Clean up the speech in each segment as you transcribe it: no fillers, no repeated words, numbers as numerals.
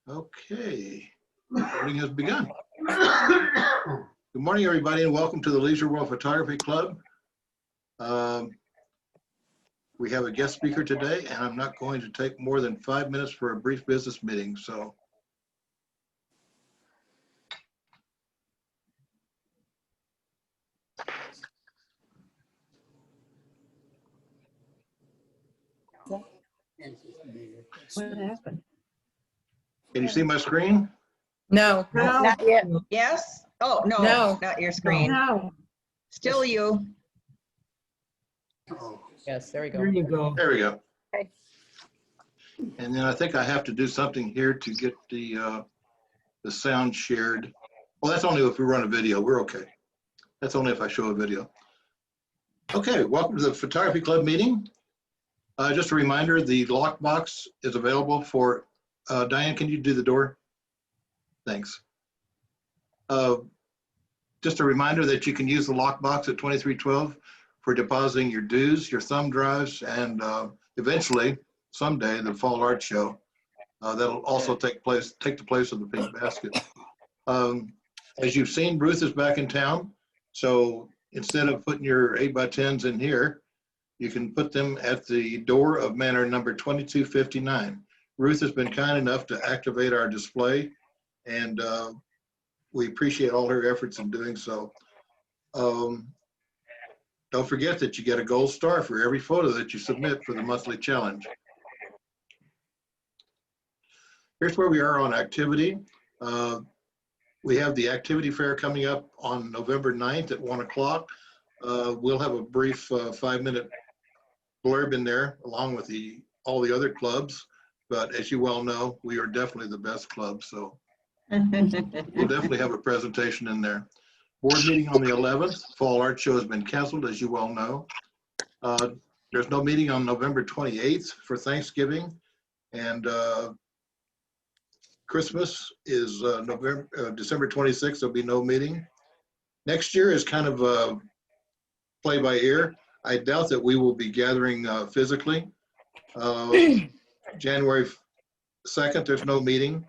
Okay, recording has begun. Good morning, everybody, and welcome to the Leisure World Photography Club. We have a guest speaker today, and I'm not going to take more than 5 minutes for a brief business meeting, so. What happened? Can you see my screen? No, No. not yet. Yes? Oh, no, No. not your screen. No. Still you. Yes, there we There go. you go. There we go. Okay. And then I think I have to do something here to get the sound shared. Well, that's only if we run a video. We're okay. That's only if I show a video. Okay, welcome to the Photography Club meeting. Just a reminder, the lockbox is available for, Diane, can you do the door? Thanks. Just a reminder that you can use the lockbox at 2312 for depositing your dues, your thumb drives, and eventually, someday, the Fall Art Show. That'll also take the place of the pink basket. As you've seen, Ruth is back in town. So instead of putting your 8x10s in here, you can put them at the door of manor number 2259. Ruth has been kind enough to activate our display, and we appreciate all her efforts in doing so. Don't forget that you get a gold star for every photo that you submit for the monthly challenge. Here's where we are on activity. We have the activity fair coming up on November 9th at 1 o'clock. We'll have a brief 5-minute blurb in there along with all the other clubs. But as you well know, we are definitely the best club. So we'll definitely have a presentation in there. Board meeting on the 11th. Fall Art Show has been canceled, as you well know. There's no meeting on November 28th for Thanksgiving. And Christmas is December 26th. There'll be no meeting. Next year is kind of play by ear. I doubt that we will be gathering physically. January 2nd, there's no meeting.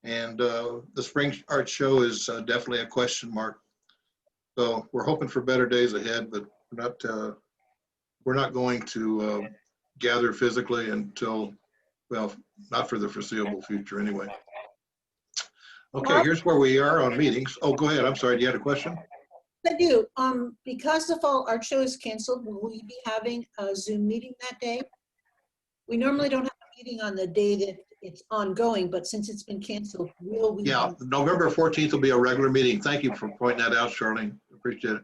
And the Spring Art Show is definitely a question mark. So we're hoping for better days ahead, but we're not going to gather physically until, well, not for the foreseeable future anyway. Okay, here's where we are on meetings. Oh, go ahead. I'm sorry. Do you have a question? I do. Because the Fall Art Show is canceled, will we be having a Zoom meeting that day? We normally don't have a meeting on the day that it's ongoing, but since it's been canceled, will we? Yeah, November 14th will be a regular meeting. Thank you for pointing that out, Charlene. Appreciate it.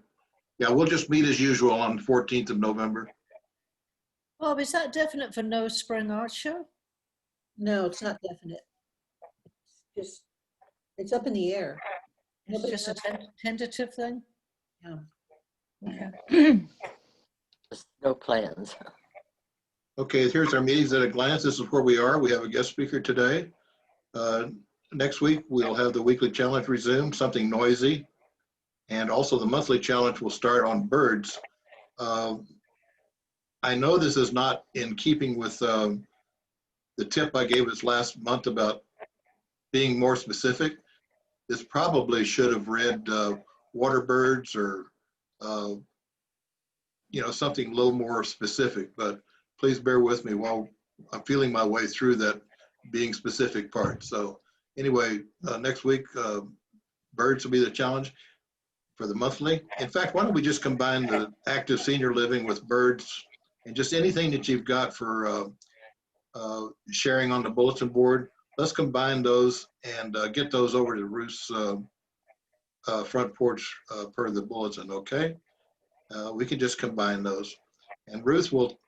Yeah, we'll just meet as usual on the 14th of November. Bob, is that definite for no Spring Art Show? No, it's not definite. It's up in the air. It's Nobody just a tentative thing? Yeah. Okay. Just no plans. Okay, here's our meetings at a glance. This is where we are. We have a guest speaker today. Next week, we'll have the weekly challenge resume, something noisy. And also the monthly challenge will start on birds. I know this is not in keeping with the tip I gave us last month about being more specific. This probably should have read water birds or something a little more specific, but please bear with me while I'm feeling my way through that being specific part. So anyway, next week, birds will be the challenge for the monthly. In fact, why don't we just combine the active senior living with birds and just anything that you've got for sharing on the bulletin board. Let's combine those and get those over to Ruth's front porch per the bulletin, okay? We can just combine those. And Ruth will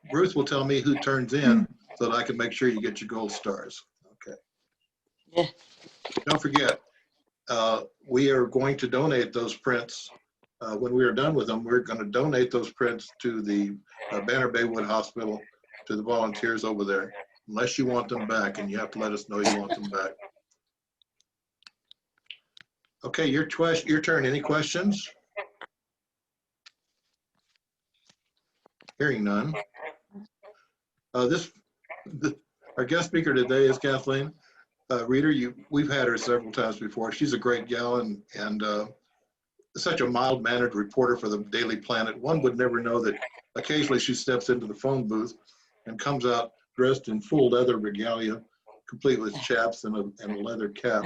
tell me who turns in so that I can make sure you get your gold stars, okay? Yeah. Don't forget, we are going to donate those prints. When we are done with them, we're going to donate those prints to the Banner Baywood Hospital, to the volunteers over there, unless you want them back, and you have to let us know you want them back. Okay, your turn. Any questions? Hearing none. Our guest speaker today is Kathleen. Rita, we've had her several times before. She's a great gal and such a mild-mannered reporter for the Daily Planet. One would never know that occasionally she steps into the phone booth and comes out dressed in full leather regalia, complete with chaps and a leather cap,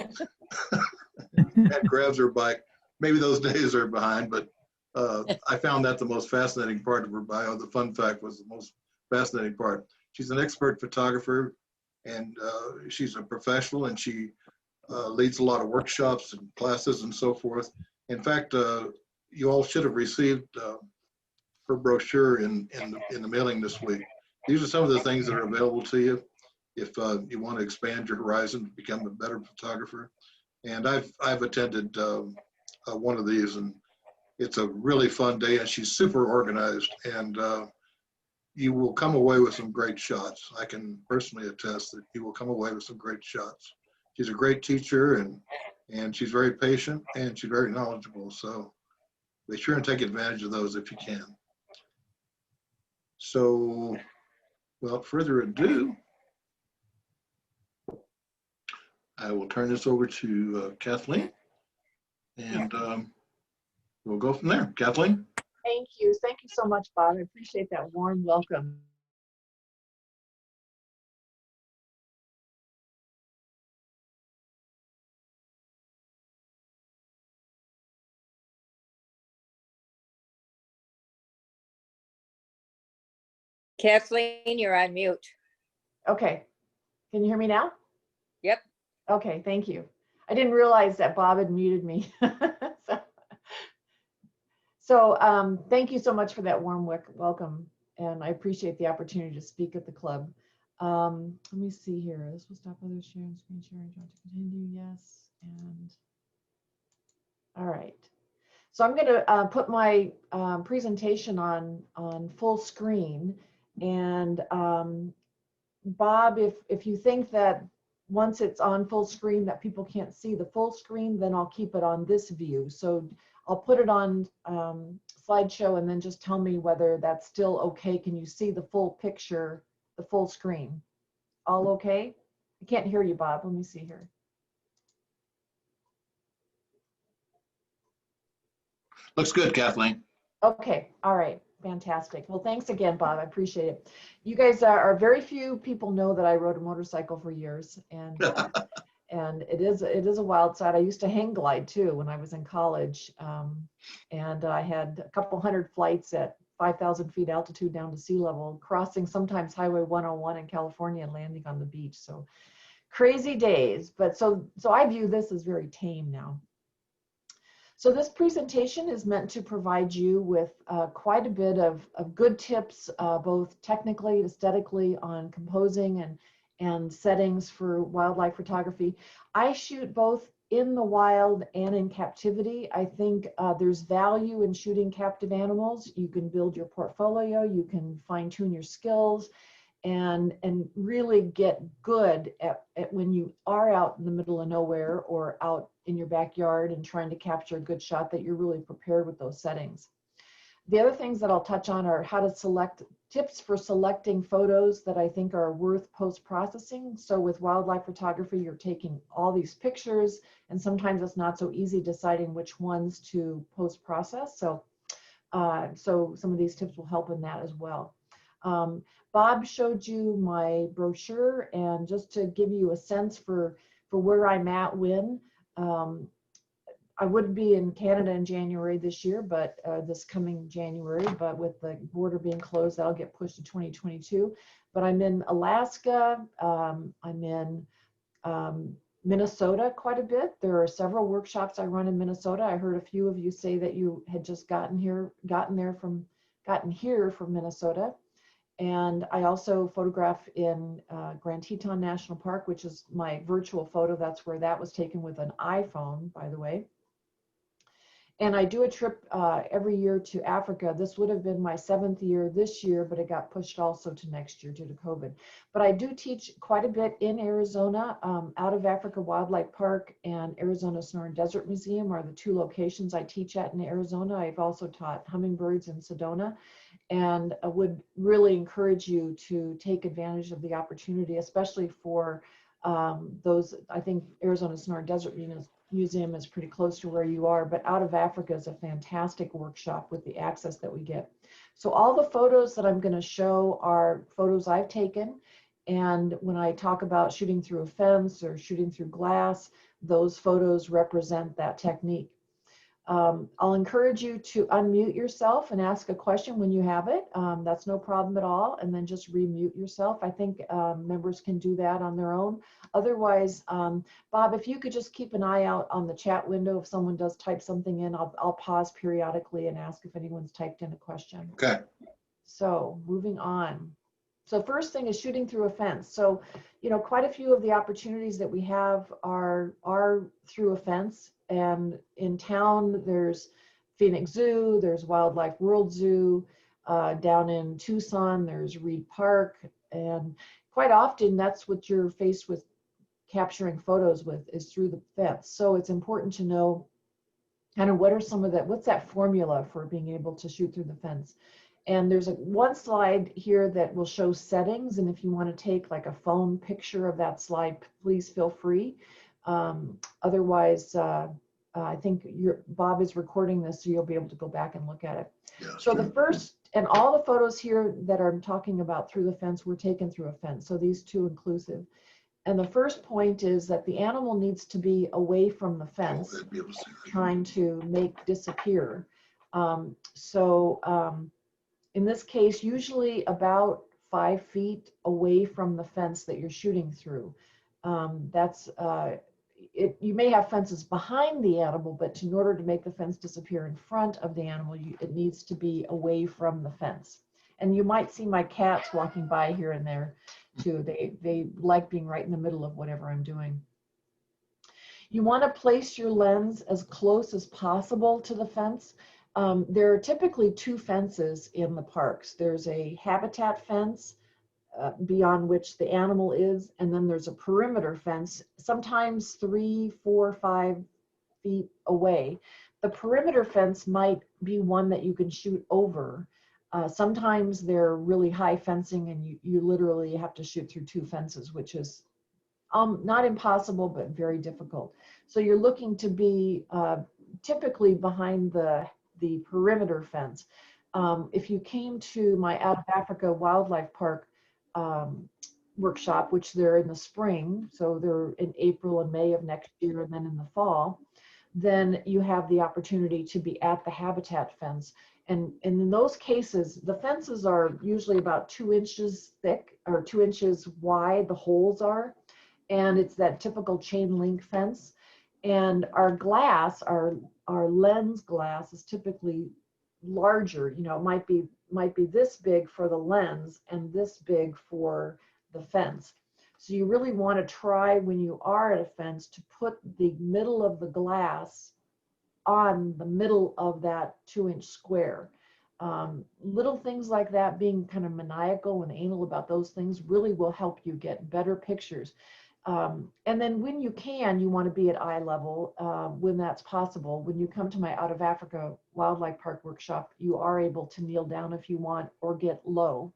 and grabs her bike. Maybe those days are behind, but I found that the most fascinating part of her bio. The fun fact was the most fascinating part. She's an expert photographer, and she's a professional, and she leads a lot of workshops and classes and so forth. In fact, you all should have received her brochure in the mailing this week. These are some of the things that are available to you if you want to expand your horizon, become a better photographer. And I've attended one of these, and it's a really fun day, and she's super organized, and you will come away with some great shots. I can personally attest that you will come away with some great shots. She's a great teacher, and she's very patient, and she's very knowledgeable. So be sure and take advantage of those if you can. So without further ado, I will turn this over to Kathleen, and we'll go from there. Kathleen? Thank you. Thank you so much, Bob. I appreciate that warm welcome. Kathleen, you're on mute. Okay. Can you hear me now? Yep. Okay, thank you. I didn't realize that Bob had muted me. So thank you so much for that warm welcome, and I appreciate the opportunity to speak at the club. Let me see here. This will stop others sharing, screen sharing. Do you want to continue? Yes. And all right. So I'm going to put my presentation on full screen. And Bob, if you think that once it's on full screen that people can't see the full screen, then I'll keep it on this view. So I'll put it on slideshow, and then just tell me whether that's still okay. Can you see the full picture, the full screen? All okay? I can't hear you, Bob. Let me see here. Looks good, Kathleen. Okay, all right, fantastic. Well, thanks again, Bob. I appreciate it. You guys are very few people know that I rode a motorcycle for years, and and it is a wild side. I used to hang glide too when I was in college, and I had a couple hundred flights at 5,000 feet altitude down to sea level, crossing sometimes Highway 101 in California and landing on the beach. So crazy days, but so I view this as very tame now. So this presentation is meant to provide you with quite a bit of good tips, both technically, aesthetically, on composing and settings for wildlife photography. I shoot both in the wild and in captivity. I think there's value in shooting captive animals. You can build your portfolio, you can fine tune your skills, and really get good at when you are out in the middle of nowhere or out in your backyard and trying to capture a good shot, that you're really prepared with those settings. The other things that I'll touch on are how to select, tips for selecting photos that I think are worth post-processing. So with wildlife photography, you're taking all these pictures, and sometimes it's not so easy deciding which ones to post-process. So some of these tips will help in that as well. Bob showed you my brochure, and just to give you a sense for where I'm at when, I would be in Canada in January this year, but this coming January, but with the border being closed, that'll get pushed to 2022. But I'm in Alaska, I'm in Minnesota quite a bit. There are several workshops I run in Minnesota. I heard a few of you say that you had just gotten here from Minnesota. And I also photograph in Grand Teton National Park, which is my virtual photo. That's where that was taken with an iPhone, by the way. And I do a trip every year to Africa. This would have been my 7th year this year, but it got pushed also to next year due to COVID. But I do teach quite a bit in Arizona. Out of Africa Wildlife Park and Arizona Sonoran Desert Museum are the two locations I teach at in Arizona. I've also taught hummingbirds in Sedona, and I would really encourage you to take advantage of the opportunity, especially for Those, I think Arizona Sonoran Desert Museum is pretty close to where you are, but Out of Africa is a fantastic workshop with the access that we get. So all the photos that I'm going to show are photos I've taken. And when I talk about shooting through a fence or shooting through glass, those photos represent that technique. I'll encourage you to unmute yourself and ask a question when you have it. That's no problem at all. And then just remute yourself. I think members can do that on their own. Otherwise, Bob, if you could just keep an eye out on the chat window. If someone does type something in, I'll pause periodically and ask if anyone's typed in a question. Okay. So moving on. So first thing is shooting through a fence. So, you know, quite a few of the opportunities that we have are through a fence. And in town, there's Phoenix Zoo, there's Wildlife World Zoo. Down in Tucson, there's Reed Park. And quite often, that's what you're faced with capturing photos with, is through the fence. So it's important to know kind of what are some of that, what's that formula for being able to shoot through the fence. And there's one slide here that will show settings. And if you want to take like a phone picture of that slide, please feel free. Otherwise, I think Bob is recording this, so you'll be able to go back and look at it. Yeah, So the first, and all the photos here that I'm talking about through the fence were taken through a fence. So these two inclusive. And the first point is that the animal needs to be away from the fence, trying to make disappear. In this case, usually about 5 feet away from the fence that you're shooting through. You may have fences behind the animal, but in order to make the fence disappear in front of the animal, it needs to be away from the fence. And you might see my cats walking by here and there too. They like being right in the middle of whatever I'm doing. You want to place your lens as close as possible to the fence. There are typically two fences in the parks. There's a habitat fence beyond which the animal is, and then there's a perimeter fence, sometimes 3, 4, 5 feet away. The perimeter fence might be one that you can shoot over. Sometimes they're really high fencing and you literally have to shoot through two fences, which is not impossible, but very difficult. So you're looking to be typically behind the perimeter fence. If you came to my Out of Africa Wildlife Park workshop, which they're in the spring, so they're in April and May of next year, and then in the fall, then you have the opportunity to be at the habitat fence. And in those cases, the fences are usually about 2 inches thick or 2 inches wide, the holes are, and it's that typical chain link fence. And our glass, our lens glass is typically larger. You know, it might be this big for the lens and this big for the fence. So you really want to try, when you are at a fence, to put the middle of the glass on the middle of that 2-inch square. Little things like that, being kind of maniacal and anal about those things, really will help you get better pictures. And then when you can, you want to be at eye level when that's possible. When you come to my Out of Africa Wildlife Park workshop, you are able to kneel down if you want or get low.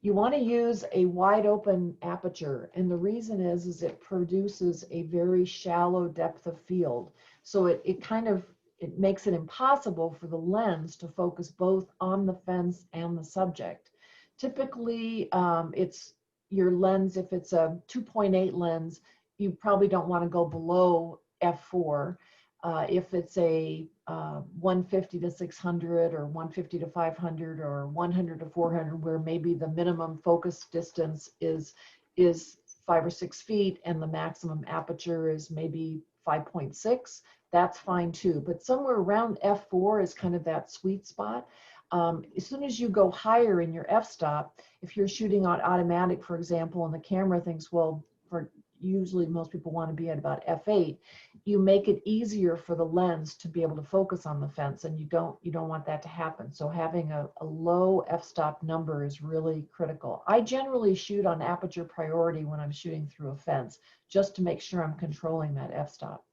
You want to use a wide open aperture, and the reason is it produces a very shallow depth of field. So it makes it impossible for the lens to focus both on the fence and the subject. Typically, it's your lens, if it's a 2.8 lens, you probably don't want to go below f4. If it's a 150 to 600 or 150 to 500 or 100 to 400, where maybe the minimum focus distance is 5 or 6 feet and the maximum aperture is maybe 5.6, that's fine too. But somewhere around f4 is kind of that sweet spot. As soon as you go higher in your f-stop, if you're shooting on automatic, for example, and the camera thinks, well, usually most people want to be at about f8, you make it easier for the lens to be able to focus on the fence, and you don't want that to happen. So having a low f-stop number is really critical. I generally shoot on aperture priority when I'm shooting through a fence, just to make sure I'm controlling that f-stop.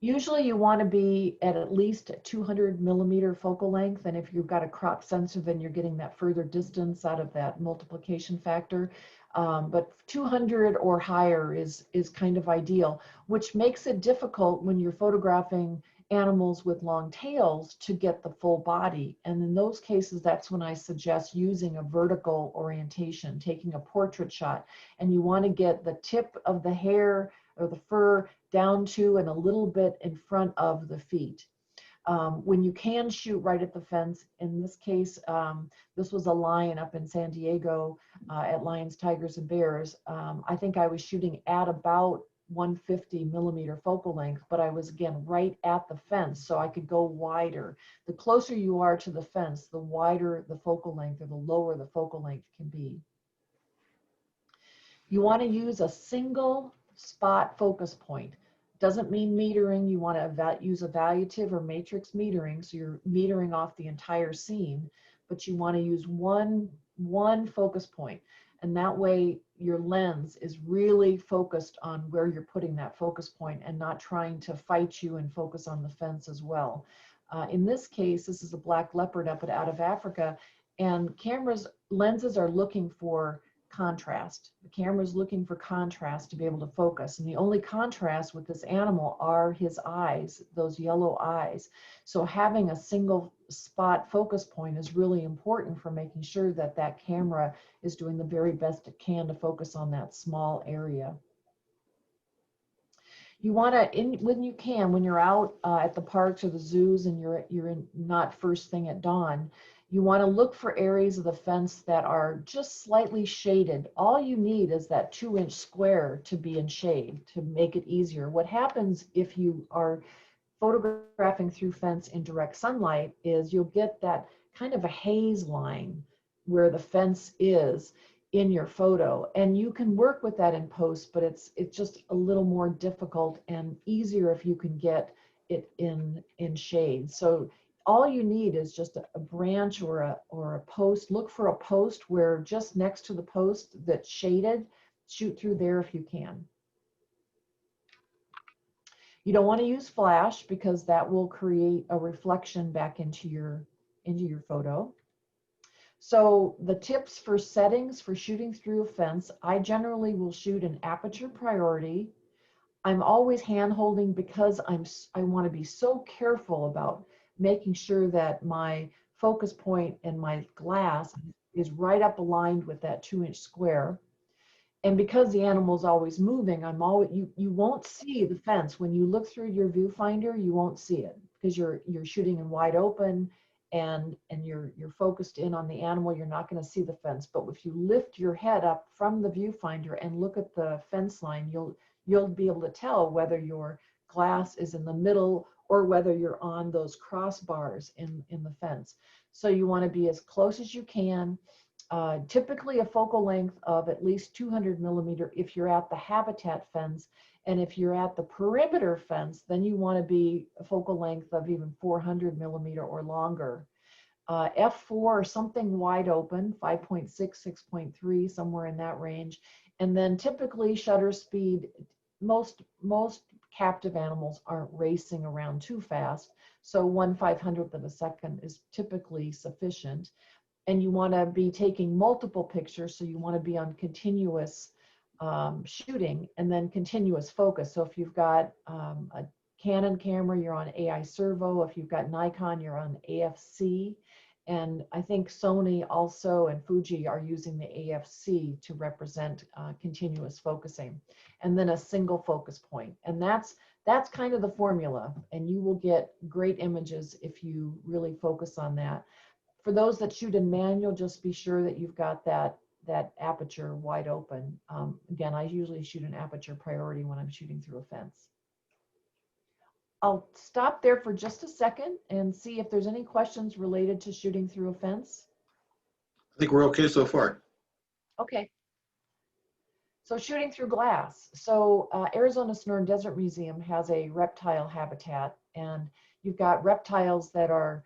Usually you want to be at least 200 millimeter focal length. And if you've got a crop sensor, then you're getting that further distance out of that multiplication factor. But 200 or higher is kind of ideal, which makes it difficult when you're photographing animals with long tails to get the full body. And in those cases, that's when I suggest using a vertical orientation, taking a portrait shot. And you want to get the tip of the hair or the fur down to and a little bit in front of the feet. When you can shoot right at the fence, in this case, this was a lion up in San Diego at Lions, Tigers, and Bears. I think I was shooting at about 150 millimeter focal length, but I was again right at the fence, so I could go wider. The closer you are to the fence, the wider the focal length or the lower the focal length can be. You want to use a single spot focus point. Doesn't mean metering. You want to use evaluative or matrix metering, so you're metering off the entire scene, but you want to use one focus point. And that way your lens is really focused on where you're putting that focus point and not trying to fight you and focus on the fence as well. In this case, this is a black leopard up out of Africa, and lenses are looking for contrast. The camera's looking for contrast to be able to focus. And the only contrast with this animal are his eyes, those yellow eyes. So having a single spot focus point is really important for making sure that that camera is doing the very best it can to focus on that small area. You want to, when you can, when you're out at the parks or the zoos and you're not first thing at dawn, you want to look for areas of the fence that are just slightly shaded. All you need is that 2-inch square to be in shade to make it easier. What happens if you are photographing through fence in direct sunlight is you'll get that kind of a haze line where the fence is in your photo. And you can work with that in post, but it's just a little more difficult and easier if you can get it in shade. So all you need is just a branch or a post. Look for a post where just next to the post that's shaded, shoot through there if you can. You don't want to use flash because that will create a reflection back into your photo. So the tips for settings for shooting through a fence, I generally will shoot an aperture priority. I'm always hand holding because I want to be so careful about making sure that my focus point and my glass is right up aligned with that 2-inch square. And because the animal's always moving, you won't see the fence. When you look through your viewfinder, you won't see it because you're shooting in wide open and you're focused in on the animal. You're not going to see the fence. But if you lift your head up from the viewfinder and look at the fence line, you'll be able to tell whether your glass is in the middle or whether you're on those crossbars in the fence. So you want to be as close as you can. Typically a focal length of at least 200 millimeter if you're at the habitat fence. And if you're at the perimeter fence, then you want to be a focal length of even 400 millimeter or longer. F4 or something wide open, 5.6, 6.3, somewhere in that range. And then typically shutter speed, most captive animals aren't racing around too fast. So 1/500th of a second is typically sufficient. And you want to be taking multiple pictures. So you want to be on continuous shooting and then continuous focus. So if you've got a Canon camera, you're on AI servo. If you've got Nikon, you're on AFC. And I think Sony also and Fuji are using the AFC to represent continuous focusing. And then a single focus point. And that's kind of the formula. And you will get great images if you really focus on that. For those that shoot in manual, just be sure that you've got that aperture wide open. Again, I usually shoot an aperture priority when I'm shooting through a fence. I'll stop there for just a second and see if there's any questions related to shooting through a fence. I think we're okay so far. Okay. So shooting through glass. So Arizona Sonoran Desert Museum has a reptile habitat, and you've got reptiles that are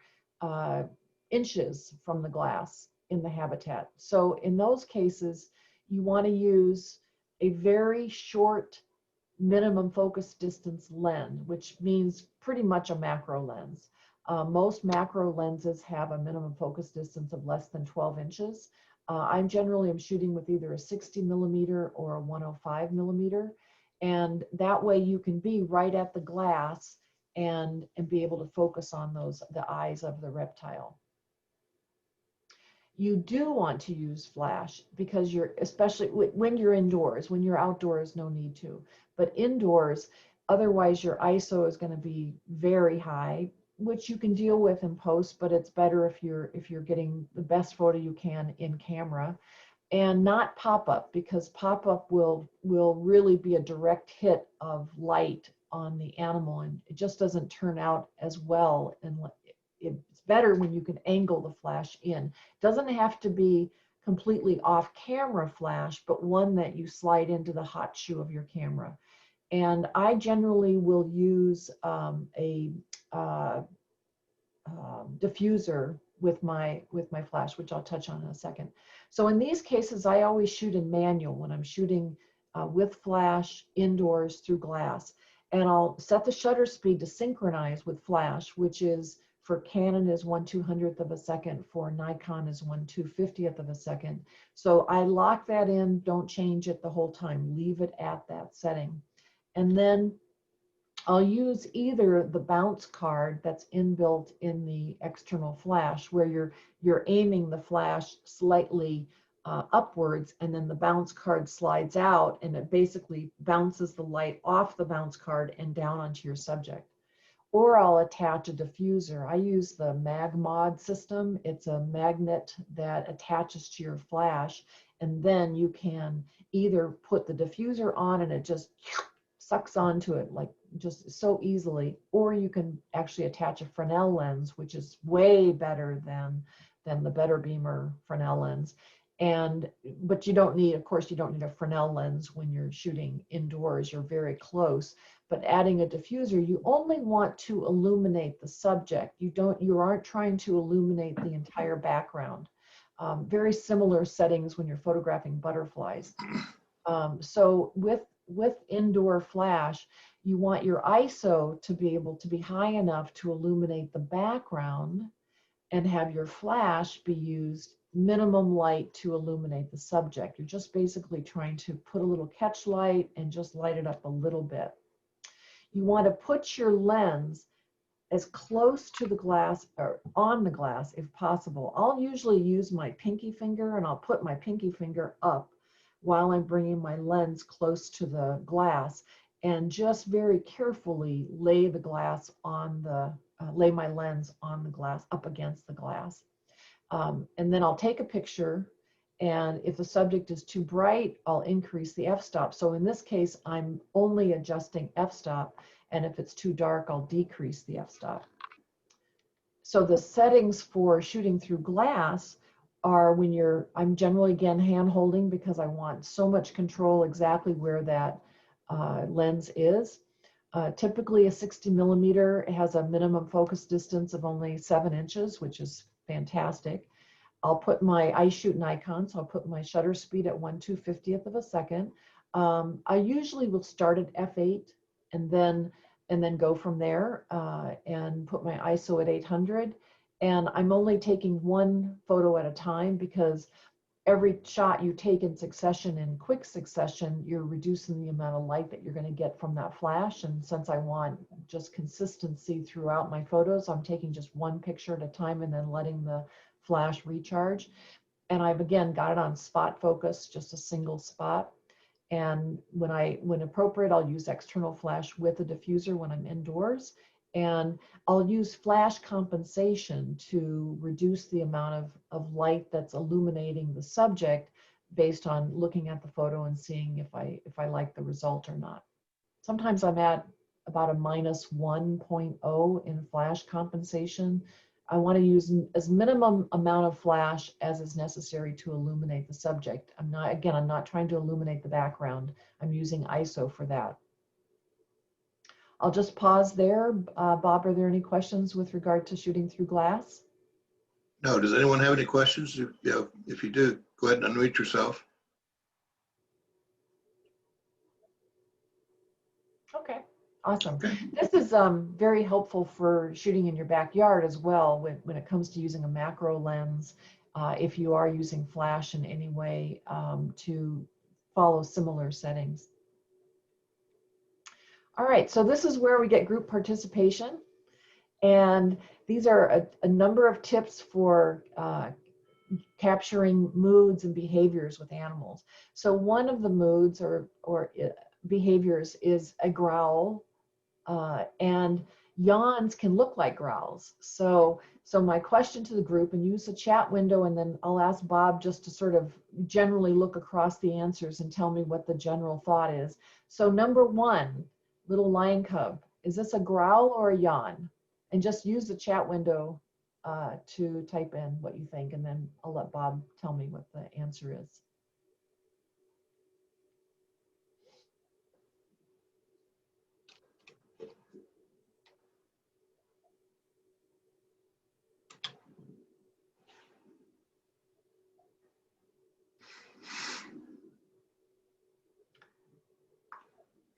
inches from the glass in the habitat. So in those cases, you want to use a very short minimum focus distance lens, which means pretty much a macro lens. Most macro lenses have a minimum focus distance of less than 12 inches. I generally am shooting with either a 60 millimeter or a 105 millimeter. And that way you can be right at the glass and be able to focus on the eyes of the reptile. You do want to use flash because especially when you're indoors. When you're outdoors, no need to. But indoors, otherwise your ISO is going to be very high, which you can deal with in post, but it's better if you're getting the best photo you can in camera, and not pop-up, because pop-up will really be a direct hit of light on the animal, and it just doesn't turn out as well. And it's better when you can angle the flash in. It doesn't have to be completely off camera flash, but one that you slide into the hot shoe of your camera. And I generally will use a diffuser with my flash, which I'll touch on in a second. So in these cases, I always shoot in manual when I'm shooting with flash indoors through glass. And I'll set the shutter speed to synchronize with flash, which is for Canon is 1/200th of a second, for Nikon is 1/250th of a second. So I lock that in, don't change it the whole time, leave it at that setting. And then I'll use either the bounce card that's inbuilt in the external flash, where you're aiming the flash slightly upwards, and then the bounce card slides out, and it basically bounces the light off the bounce card and down onto your subject. Or I'll attach a diffuser. I use the MagMod system. It's a magnet that attaches to your flash, and then you can either put the diffuser on and it just sucks onto it like just so easily, or you can actually attach a Fresnel lens, which is way better than the Better Beamer Fresnel lens. But you don't need, of course, you don't need a Fresnel lens when you're shooting indoors. You're very close. But adding a diffuser, you only want to illuminate the subject. You aren't trying to illuminate the entire background. Very similar settings when you're photographing butterflies. So with indoor flash, you want your ISO to be able to be high enough to illuminate the background, and have your flash be used minimum light to illuminate the subject. You're just basically trying to put a little catch light and just light it up a little bit. You want to put your lens as close to the glass or on the glass if possible. I'll usually use my pinky finger, and I'll put my pinky finger up while I'm bringing my lens close to the glass, and just very carefully lay the glass on the, lay my lens on the glass, up against the glass. And then I'll take a picture, and if the subject is too bright, I'll increase the f-stop. So in this case, I'm only adjusting f-stop, and if it's too dark, I'll decrease the f-stop. So the settings for shooting through glass are when I'm generally, again, hand holding, because I want so much control exactly where that lens is. Typically a 60 millimeter has a minimum focus distance of only 7 inches, which is fantastic. I shoot Nikon, so I'll put my shutter speed at 1/250th of a second. I usually will start at f8 and then go from there, and put my ISO at 800. And I'm only taking one photo at a time, because every shot you take in succession, in quick succession, you're reducing the amount of light that you're going to get from that flash. And since I want just consistency throughout my photos, I'm taking just one picture at a time and then letting the flash recharge. And I've again got it on spot focus, just a single spot. And when appropriate, I'll use external flash with a diffuser when I'm indoors. And I'll use flash compensation to reduce the amount of light that's illuminating the subject, based on looking at the photo and seeing if I like the result or not. Sometimes I'm at about a -1.0 in flash compensation. I want to use as minimum amount of flash as is necessary to illuminate the subject. I'm not trying to illuminate the background. I'm using ISO for that. I'll just pause there. Bob, are there any questions with regard to shooting through glass? No, does anyone have any questions? If you do, go ahead and unmute yourself. Awesome. Okay. This is very helpful for shooting in your backyard as well when it comes to using a macro lens, if you are using flash in any way to follow similar settings. All right, so this is where we get group participation. And these are a number of tips for capturing moods and behaviors with animals. So one of the moods or behaviors is a growl, and yawns can look like growls. So my question to the group, and use the chat window, and then I'll ask Bob just to sort of generally look across the answers and tell me what the general thought is. So number one, little lion cub, is this a growl or a yawn? And just use the chat window to type in what you think, and then I'll let Bob tell me what the answer is.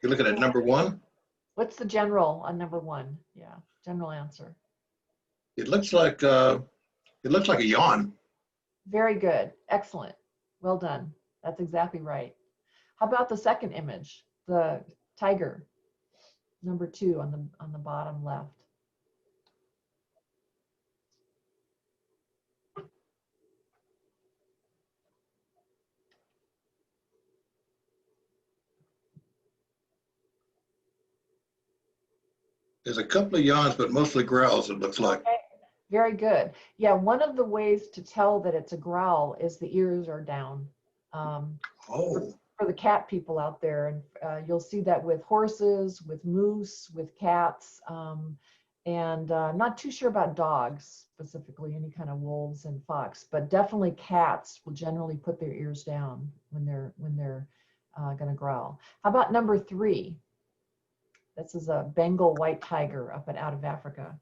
You're looking at number one? What's the general on number one? Yeah, general answer. It looks like a yawn. Very good. Excellent. Well done. That's exactly right. How about the second image, the tiger, number two on the bottom left? There's a couple of yawns, but mostly growls, it looks like. Okay. Very good. Yeah, one of the ways to tell that it's a growl is the ears are down. Oh, For the cat people out there, and you'll see that with horses, with moose, with cats, and I'm not too sure about dogs specifically, any kind of wolves and fox, but definitely cats will generally put their ears down when they're going to growl. How about number three? This is a Bengal white tiger up and out of Africa.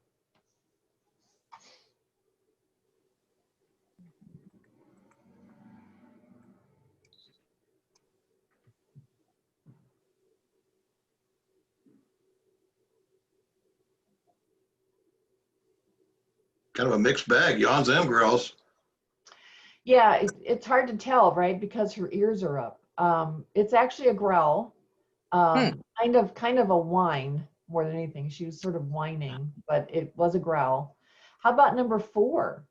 kind of a mixed bag, yawns and growls. Yeah, it's hard to tell, right? Because her ears are up. It's actually a growl, kind of a whine more than anything. She was sort of whining, but it was a growl. How about number four?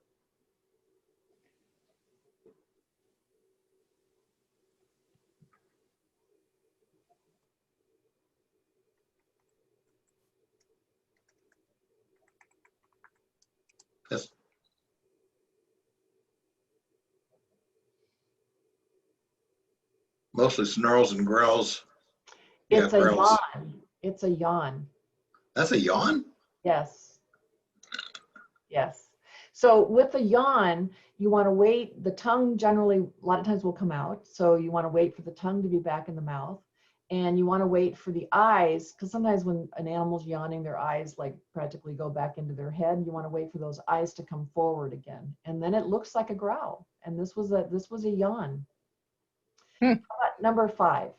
That's mostly snarls and growls. It's Yeah, a growls. yawn. It's a yawn. That's a yawn? Yes. Yes. So with the yawn, you want to wait. The tongue generally, a lot of times will come out. So you want to wait for the tongue to be back in the mouth. And you want to wait for the eyes, because sometimes when an animal's yawning, their eyes like practically go back into their head. You want to wait for those eyes to come forward again. And then it looks like a growl. And this was a yawn. How about number five?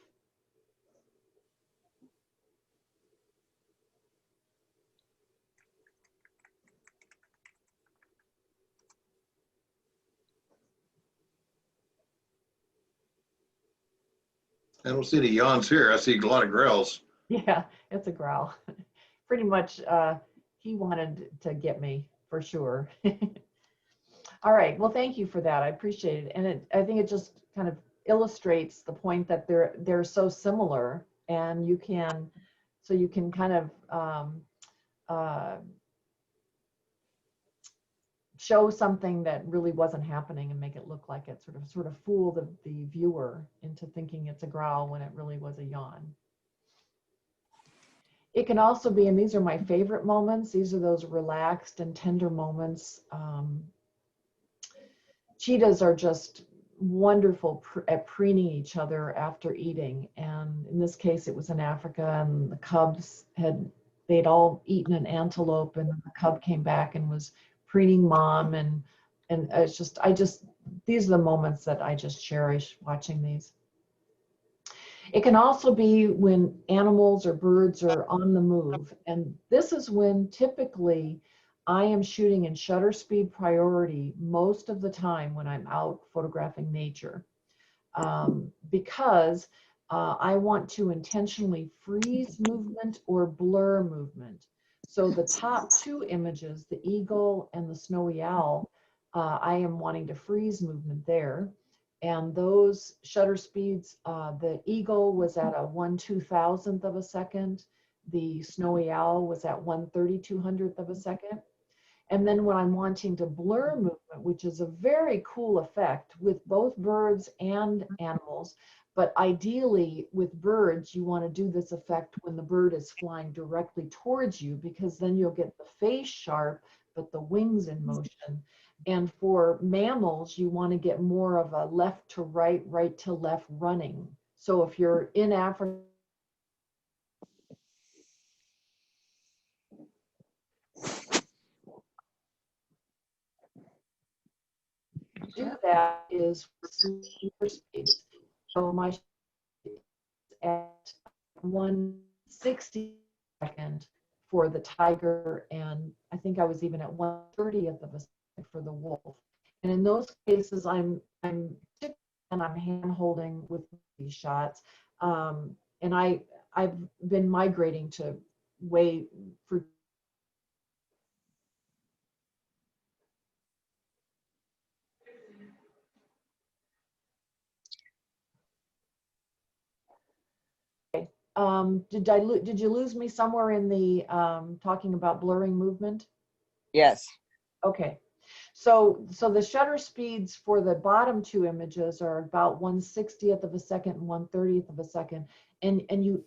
I don't see any yawns here. I see a lot of growls. Yeah, it's a growl. Pretty much, he wanted to get me for sure. All right, well, thank you for that. I appreciate it. And I think it just kind of illustrates the point that they're so similar, and you can kind of show something that really wasn't happening and make it look like it, sort of fool the viewer into thinking it's a growl when it really was a yawn. It can also be, and these are my favorite moments, these are those relaxed and tender moments. Cheetahs are just wonderful at preening each other after eating. And in this case, it was in Africa, and the cubs they'd all eaten an antelope, and the cub came back and was preening mom. And it's just, these are the moments that I just cherish watching these. It can also be when animals or birds are on the move. And this is when typically I am shooting in shutter speed priority most of the time when I'm out photographing nature. Because I want to intentionally freeze movement or blur movement. So the top two images, the eagle and the snowy owl, I am wanting to freeze movement there. And those shutter speeds, the eagle was at a 1/2000th of a second. The snowy owl was at 1/3200th of a second. And then when I'm wanting to blur movement, which is a very cool effect with both birds and animals, but ideally with birds, you want to do this effect when the bird is flying directly towards you, because then you'll get the face sharp, but the wings in motion. And for mammals, you want to get more of a left to right, right to left running. So if you're in Africa, do that is slower speeds. So my at 1/60 second for the tiger, and I think I was even at 1/30th of a second for the wolf. And in those cases, I'm hand holding with these shots, and I've been migrating to way for. Did you lose me somewhere in the talking about blurring movement? Yes. Okay, so the shutter speeds for the bottom two images are about 1/60th of a second and 1/30th of a second, and you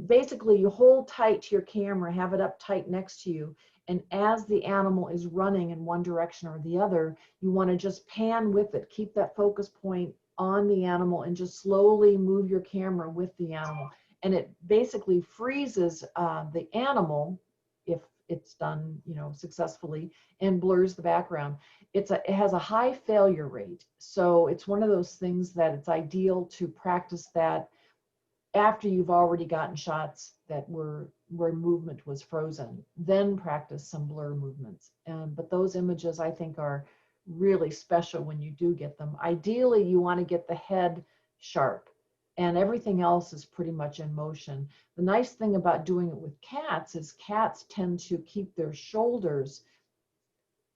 basically you hold tight to your camera, have it up tight next to you, and as the animal is running in one direction or the other, you want to just pan with it, keep that focus point on the animal, and just slowly move your camera with the animal, and it basically freezes the animal if it's done, successfully, and blurs the background. It has a high failure rate. So it's one of those things that it's ideal to practice that after you've already gotten shots that where movement was frozen, then practice some blur movements. But those images I think are really special when you do get them. Ideally, you want to get the head sharp and everything else is pretty much in motion. The nice thing about doing it with cats is cats tend to keep their shoulders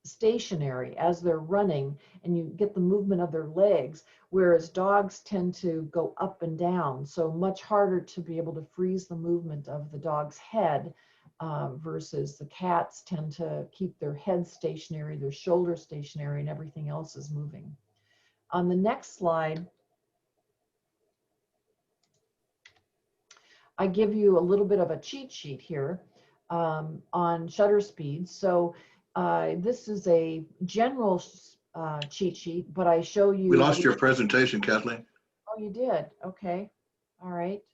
stationary as they're running, and you get the movement of their legs, whereas dogs tend to go up and down. So much harder to be able to freeze the movement of the dog's head versus the cats tend to keep their head stationary, their shoulders stationary, and everything else is moving. On the next slide, I give you a little bit of a cheat sheet here on shutter speed. So this is a general cheat sheet, but I show you. We lost your presentation, Kathleen. Oh, you did? Okay. All right.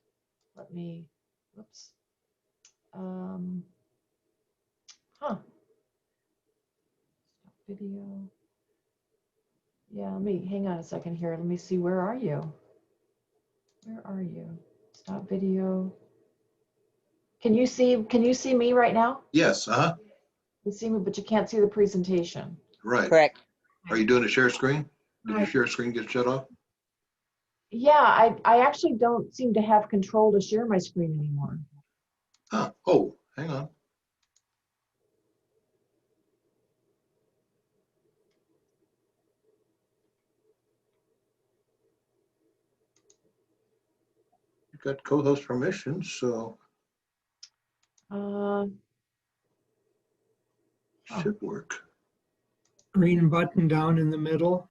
Let me, whoops. Stop video. Yeah, let me, hang on a second here. Let me see, where are you? Where are you? Stop video. Can you see me right now? Yes, You see me, but you can't see the presentation. right. Correct. Are you doing a share screen? Did your share screen get shut off? Yeah, I actually don't seem to have control to share my screen anymore. Huh. Oh, hang on. You've got co-host permission, so Huh. should work. Green button down in the middle.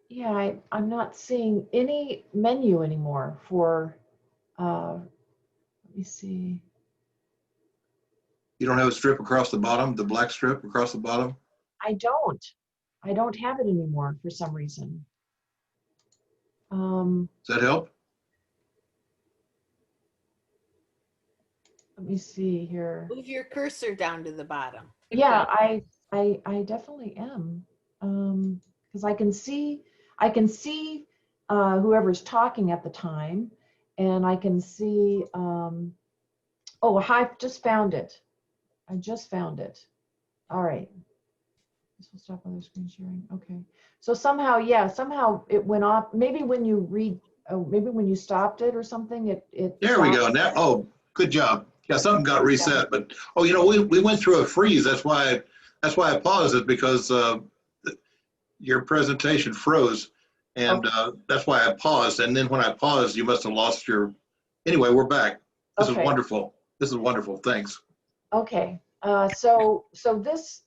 Yeah, I'm not seeing any menu anymore for, let me see. You don't have a strip across the bottom, the black strip across the bottom? I don't have it anymore for some reason. Does that help? Let me see here. Move your cursor down to the bottom. Yeah, I definitely am. Because I can see whoever's talking at the time, and I can see, oh, I just found it. I just found it. All right. This will stop other screen sharing. Okay. So somehow, yeah, somehow it went off. Maybe when you read, maybe when you stopped it or something, it There we go. stopped. Now, oh, good job. Yeah, something got reset, but oh, you know, we went through a freeze. That's why I paused it, because your presentation froze, and that's why I paused. And then when I paused, you must have lost your. Anyway, we're back. This is Okay. wonderful. This is wonderful. Thanks. Okay. So this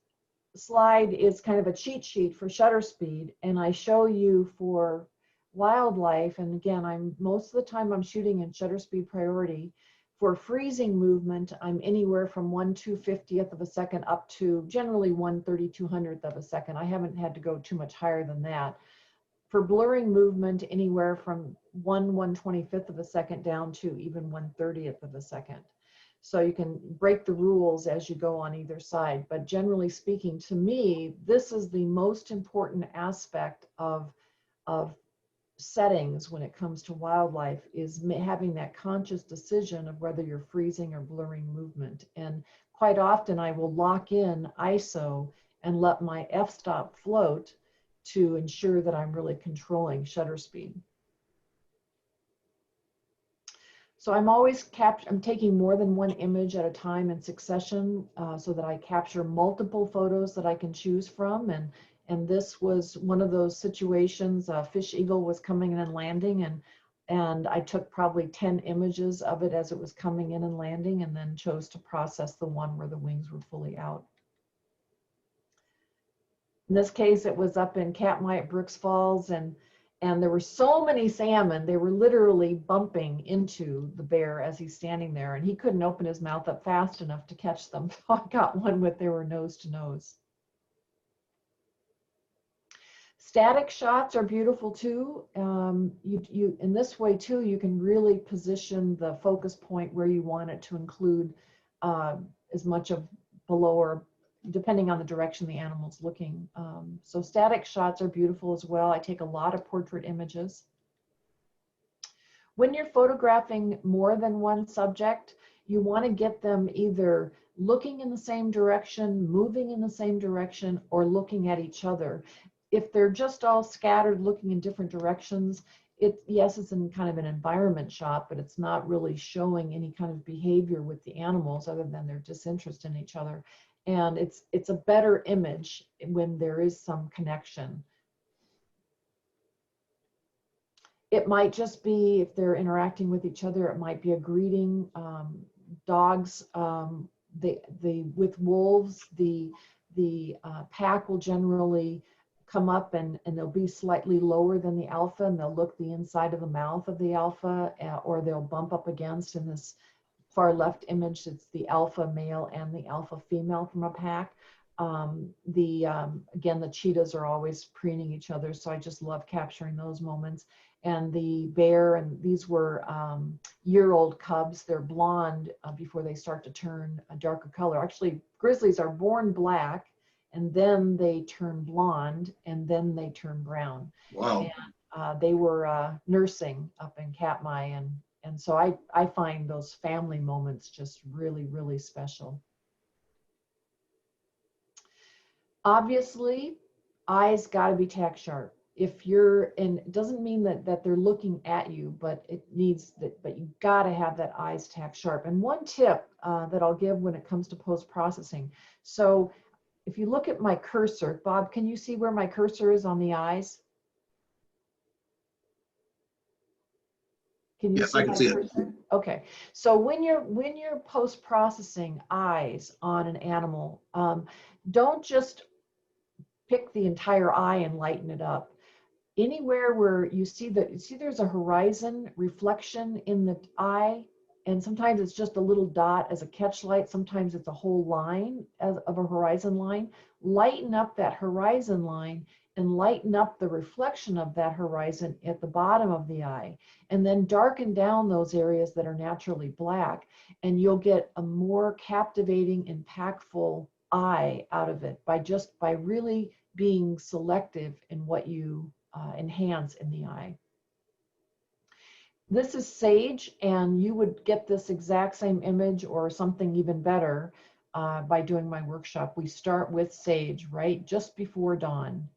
slide is kind of a cheat sheet for shutter speed, and I show you for wildlife, and again, most of the time I'm shooting in shutter speed priority. For freezing movement, I'm anywhere from 1/250th of a second up to generally 1/3200th of a second. I haven't had to go too much higher than that. For blurring movement, anywhere from 1/125th of a second down to even 1/30th of a second. So you can break the rules as you go on either side. But generally speaking, to me, this is the most important aspect of settings when it comes to wildlife, is having that conscious decision of whether you're freezing or blurring movement. And quite often I will lock in ISO and let my f-stop float to ensure that I'm really controlling shutter speed. So I'm always I'm taking more than one image at a time in succession, so that I capture multiple photos that I can choose from. And this was one of those situations. A fish eagle was coming in and landing, and I took probably 10 images of it as it was coming in and landing, and then chose to process the one where the wings were fully out. In this case, it was up in Katmai at Brooks Falls, and there were so many salmon, they were literally bumping into the bear as he's standing there, and he couldn't open his mouth up fast enough to catch them. So I got one with they were nose to nose. Static shots are beautiful too. You in this way too, you can really position the focus point where you want it to include as much of below or depending on the direction the animal's looking. So static shots are beautiful as well. I take a lot of portrait images. When you're photographing more than one subject, you want to get them either looking in the same direction, moving in the same direction, or looking at each other. If they're just all scattered looking in different directions, yes, it's in kind of an environment shot, but it's not really showing any kind of behavior with the animals other than their disinterest in each other. And it's a better image when there is some connection. It might just be, if they're interacting with each other, it might be a greeting. Dogs, with wolves, the pack will generally come up and they'll be slightly lower than the alpha, and they'll look the inside of the mouth of the alpha, or they'll bump up against. In this far left image, it's the alpha male and the alpha female from a pack. Again, the cheetahs are always preening each other, so I just love capturing those moments. And the bear, and these were year-old cubs. They're blonde before they start to turn a darker color. Actually, grizzlies are born black, and then they turn blonde, and then they turn brown. Wow. And they were nursing up in Katmai, and so I find those family moments just really, really special. Obviously, eyes got to be tack sharp. If you're, and it doesn't mean that they're looking at you, but it needs that, but you got to have that eyes tack sharp. And one tip that I'll give when it comes to post-processing. So if you look at my cursor, Bob, can you see where my cursor is on the eyes? Can you Yes, see I can my see it. cursor? Okay, so when you're post-processing eyes on an animal, don't just pick the entire eye and lighten it up. Anywhere where you see there's a horizon reflection in the eye, and sometimes it's just a little dot as a catch light, sometimes it's a whole line of a horizon line. Lighten up that horizon line and lighten up the reflection of that horizon at the bottom of the eye, and then darken down those areas that are naturally black, and you'll get a more captivating, impactful eye out of it by really being selective in what you enhance in the eye. This is sage, and you would get this exact same image or something even better by doing my workshop. We start with sage, right, just before dawn.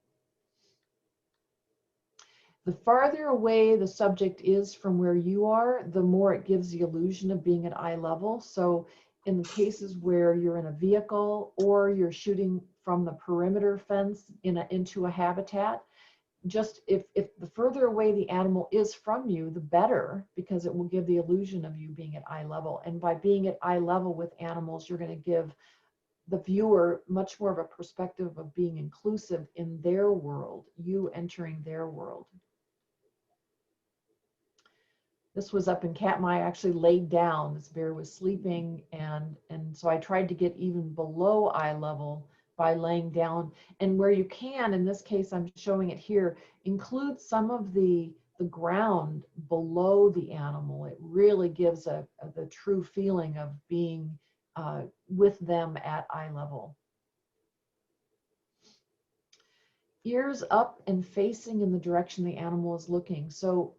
The farther away the subject is from where you are, the more it gives the illusion of being at eye level. So in the cases where you're in a vehicle or you're shooting from the perimeter fence into a habitat, just if the further away the animal is from you, the better, because it will give the illusion of you being at eye level. And by being at eye level with animals, you're going to give the viewer much more of a perspective of being inclusive in their world, you entering their world. This was up in Katmai. I actually laid down. This bear was sleeping, and so I tried to get even below eye level by laying down. And where you can, in this case, I'm showing it here, include some of the ground below the animal. It really gives the true feeling of being with them at eye level. Ears up and facing in the direction the animal is looking. So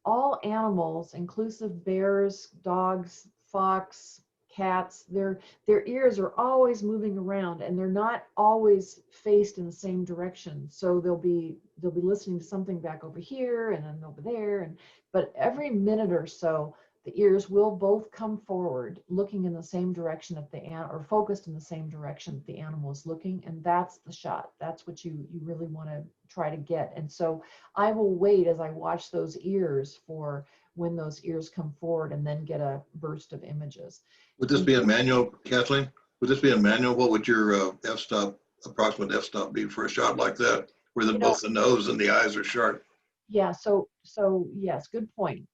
all animals, inclusive bears, dogs, fox, cats, their ears are always moving around, and they're not always faced in the same direction. So they'll be listening to something back over here and then over there, but every minute or so the ears will both come forward looking in the same direction that or focused in the same direction that the animal is looking, and that's the shot. That's what you really want to try to get. And so I will wait as I watch those ears for when those ears come forward and then get a burst of images. Would this be a manual, Kathleen? Would this be a manual? What would your f-stop, approximate f-stop be for a shot like that, where both the nose and the eyes are sharp? Yeah, so yes, good point.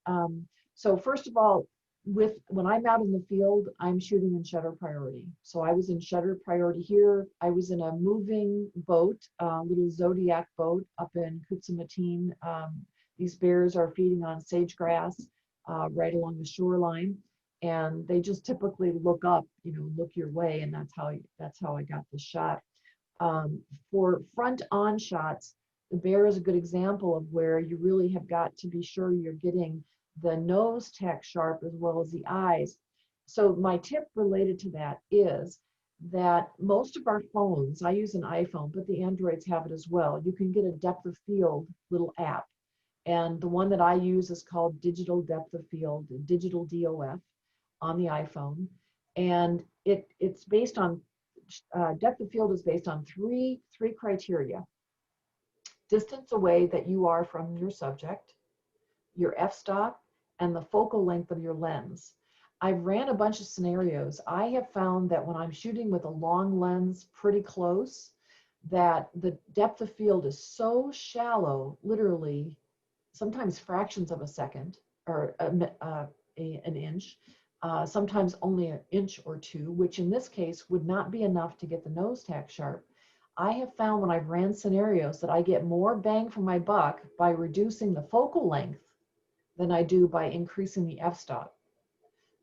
So first of all, when I'm out in the field, I'm shooting in shutter priority. So I was in shutter priority here. I was in a moving boat, little Zodiac boat up in Kutsumateen. These bears are feeding on sage grass right along the shoreline, and they just typically look up, look your way, and that's how I got the shot. For front on shots, the bear is a good example of where you really have got to be sure you're getting the nose tack sharp as well as the eyes. So my tip related to that is that most of our phones, I use an iPhone, but the Androids have it as well. You can get a depth of field little app. And the one that I use is called Digital Depth of Field, Digital DOF on the iPhone. And it's based on, depth of field is based on three criteria. Distance away that you are from your subject, your f-stop, and the focal length of your lens. I've ran a bunch of scenarios. I have found that when I'm shooting with a long lens pretty close, that the depth of field is so shallow, literally, sometimes fractions of a second, or an inch, sometimes only an inch or two, which in this case would not be enough to get the nose tack sharp. I have found when I've ran scenarios that I get more bang for my buck by reducing the focal length than I do by increasing the f-stop.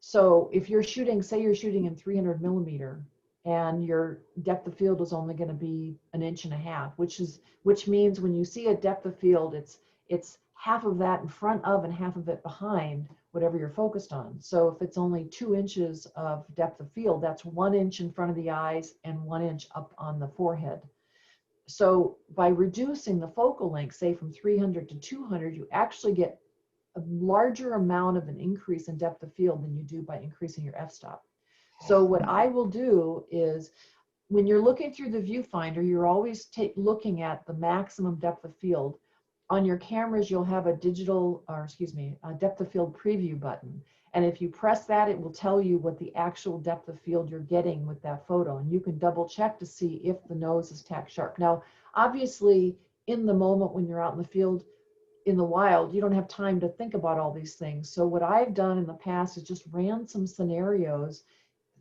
So if you're shooting, say you're shooting in 300 millimeter and your depth of field is only going to be 1.5 inches, which means when you see a depth of field, it's half of that in front of and half of it behind whatever you're focused on. So if it's only 2 inches of depth of field, that's 1 inch in front of the eyes and 1 inch up on the forehead. So by reducing the focal length, say from 300 to 200, you actually get a larger amount of an increase in depth of field than you do by increasing your f-stop. So what I will do is, when you're looking through the viewfinder, you're always looking at the maximum depth of field. On your cameras, you'll have a depth of field preview button. And if you press that, it will tell you what the actual depth of field you're getting with that photo. And you can double check to see if the nose is tack sharp. Now, obviously, in the moment when you're out in the field, in the wild, you don't have time to think about all these things. So what I've done in the past is just ran some scenarios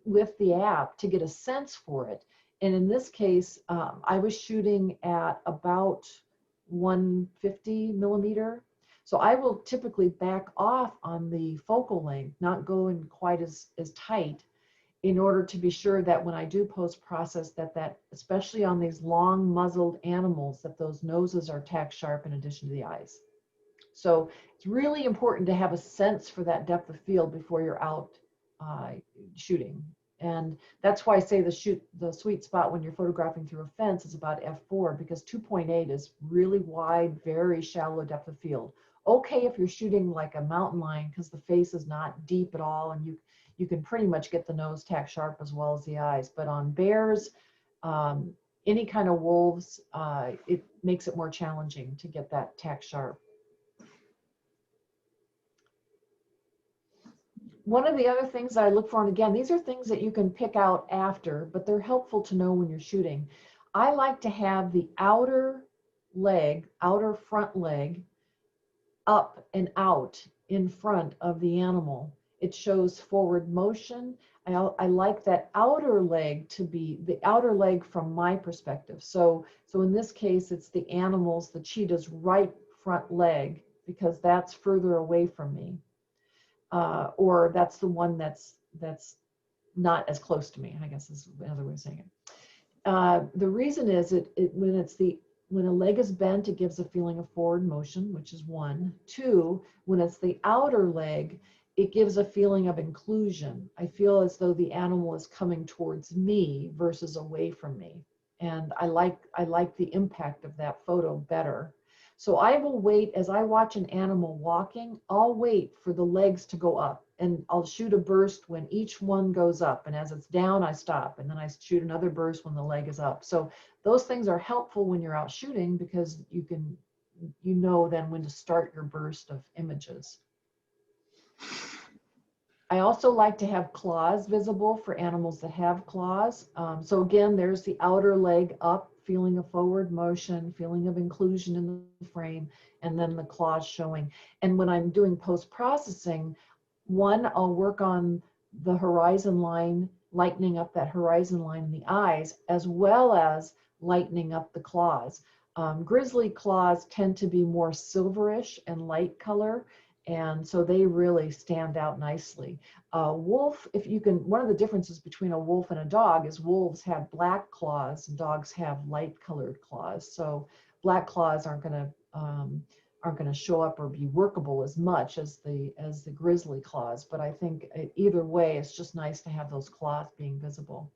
with the app to get a sense for it. And in this case, I was shooting at about 150 millimeter. So I will typically back off on the focal length, not go in quite as tight, in order to be sure that when I do post-process that especially on these long muzzled animals, that those noses are tack sharp in addition to the eyes. So it's really important to have a sense for that depth of field before you're out shooting. And that's why I say the sweet spot when you're photographing through a fence is about f4, because 2.8 is really wide, very shallow depth of field. Okay, if you're shooting like a mountain lion, because the face is not deep at all, and you can pretty much get the nose tack sharp as well as the eyes. But on bears, any kind of wolves, it makes it more challenging to get that tack sharp. One of the other things that I look for, and again, these are things that you can pick out after, but they're helpful to know when you're shooting. I like to have the outer front leg, up and out in front of the animal. It shows forward motion. I like that outer leg to be the outer leg from my perspective. So in this case, it's the cheetah's right front leg, because that's further away from me. Or that's the one that's not as close to me, I guess is another way of saying it. The reason is when a leg is bent, it gives a feeling of forward motion, which is 1. 2, when it's the outer leg, it gives a feeling of inclusion. I feel as though the animal is coming towards me versus away from me. And I like the impact of that photo better. So I will wait, as I watch an animal walking, I'll wait for the legs to go up, and I'll shoot a burst when each one goes up, and as it's down, I stop, and then I shoot another burst when the leg is up. So those things are helpful when you're out shooting, because you know then when to start your burst of images. I also like to have claws visible for animals that have claws. So again, there's the outer leg up, feeling of forward motion, feeling of inclusion in the frame, and then the claws showing. And when I'm doing post-processing, I'll work on the horizon line, lightening up that horizon line in the eyes, as well as lightening up the claws. Grizzly claws tend to be more silverish and light color, and so they really stand out nicely. Wolf, one of the differences between a wolf and a dog is wolves have black claws and dogs have light colored claws. So black claws aren't going to show up or be workable as much as the grizzly claws. But I think either way, it's just nice to have those claws being visible.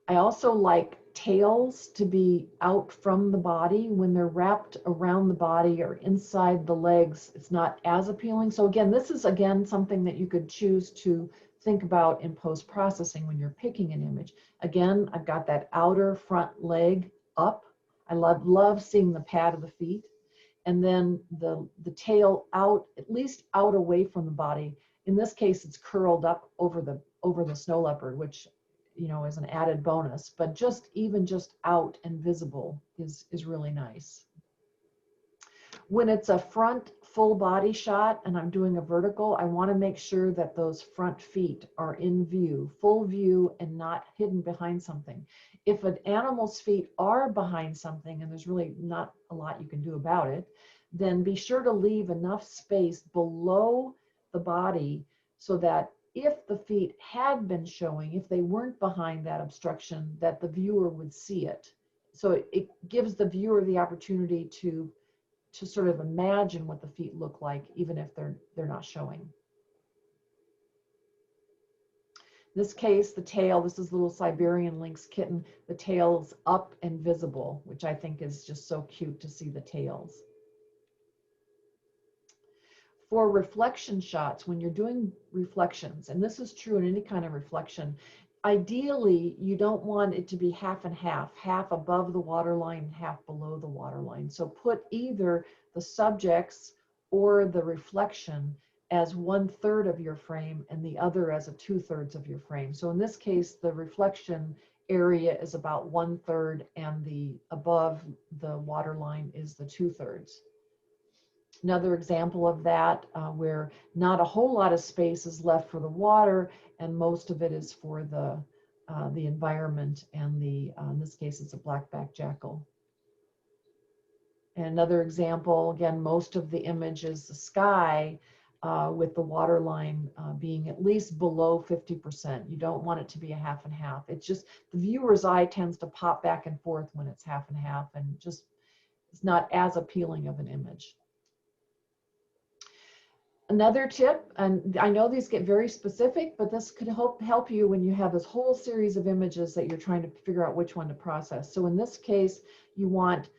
I also like tails to be out from the body. When they're wrapped around the body or inside the legs, it's not as appealing. So again, this is something that you could choose to think about in post-processing when you're picking an image. Again, I've got that outer front leg up. I love seeing the pad of the feet. And then the tail out, at least out away from the body. In this case, it's curled up over the snow leopard, which is an added bonus, but just out and visible is really nice. When it's a front full body shot and I'm doing a vertical, I want to make sure that those front feet are in view, full view, and not hidden behind something. If an animal's feet are behind something and there's really not a lot you can do about it, then be sure to leave enough space below the body so that if the feet had been showing, if they weren't behind that obstruction, that the viewer would see it. So it gives the viewer the opportunity to sort of imagine what the feet look like, even if they're not showing. In this case, the tail, this is little Siberian lynx kitten, the tail's up and visible, which I think is just so cute to see the tails. For reflection shots, when you're doing reflections, and this is true in any kind of reflection, ideally, you don't want it to be half and half above the waterline, half below the waterline. So put either the subjects or the reflection as 1/3 of your frame and the other as a 2/3 of your frame. So in this case, the reflection area is about 1/3 and the above the waterline is the 2/3. Another example of that where not a whole lot of space is left for the water and most of it is for the environment and in this case it's a black-backed jackal. And another example, again, most of the image is the sky with the water line being at least below 50%. You don't want it to be a half and half. It's just the viewer's eye tends to pop back and forth when it's half and half, and just it's not as appealing of an image. Another tip, and I know these get very specific, but this could help you when you have this whole series of images that you're trying to figure out which one to process. So in this case, you want,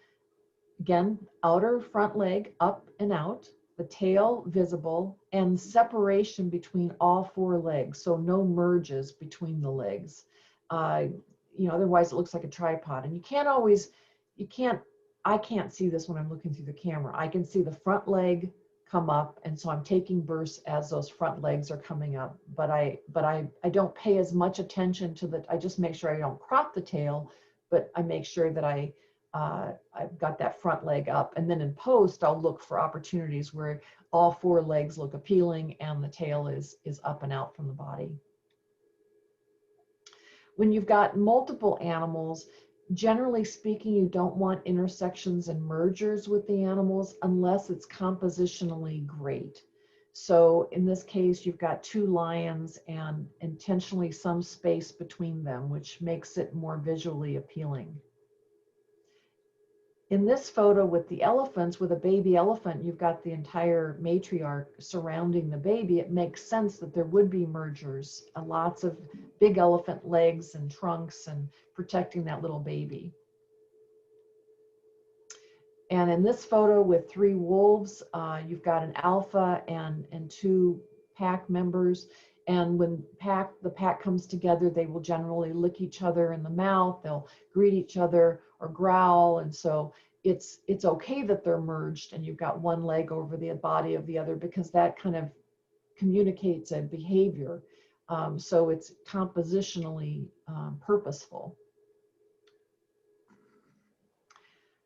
again, outer front leg up and out, the tail visible, and separation between all four legs. So no merges between the legs. You know, otherwise it looks like a tripod. And you can't always, I can't see this when I'm looking through the camera. I can see the front leg come up, and so I'm taking bursts as those front legs are coming up. But I don't pay as much attention to the, I just make sure I don't crop the tail, but I make sure that I've got that front leg up. And then in post, I'll look for opportunities where all four legs look appealing and the tail is up and out from the body. When you've got multiple animals, generally speaking, you don't want intersections and mergers with the animals unless it's compositionally great. So in this case, you've got two lions and intentionally some space between them, which makes it more visually appealing. In this photo with the elephants, with a baby elephant, you've got the entire matriarch surrounding the baby. It makes sense that there would be mergers, lots of big elephant legs and trunks and protecting that little baby. And in this photo with three wolves, you've got an alpha and two pack members. And when the pack comes together, they will generally lick each other in the mouth. They'll greet each other or growl. And so it's okay that they're merged and you've got one leg over the body of the other, because that kind of communicates a behavior. So it's compositionally purposeful.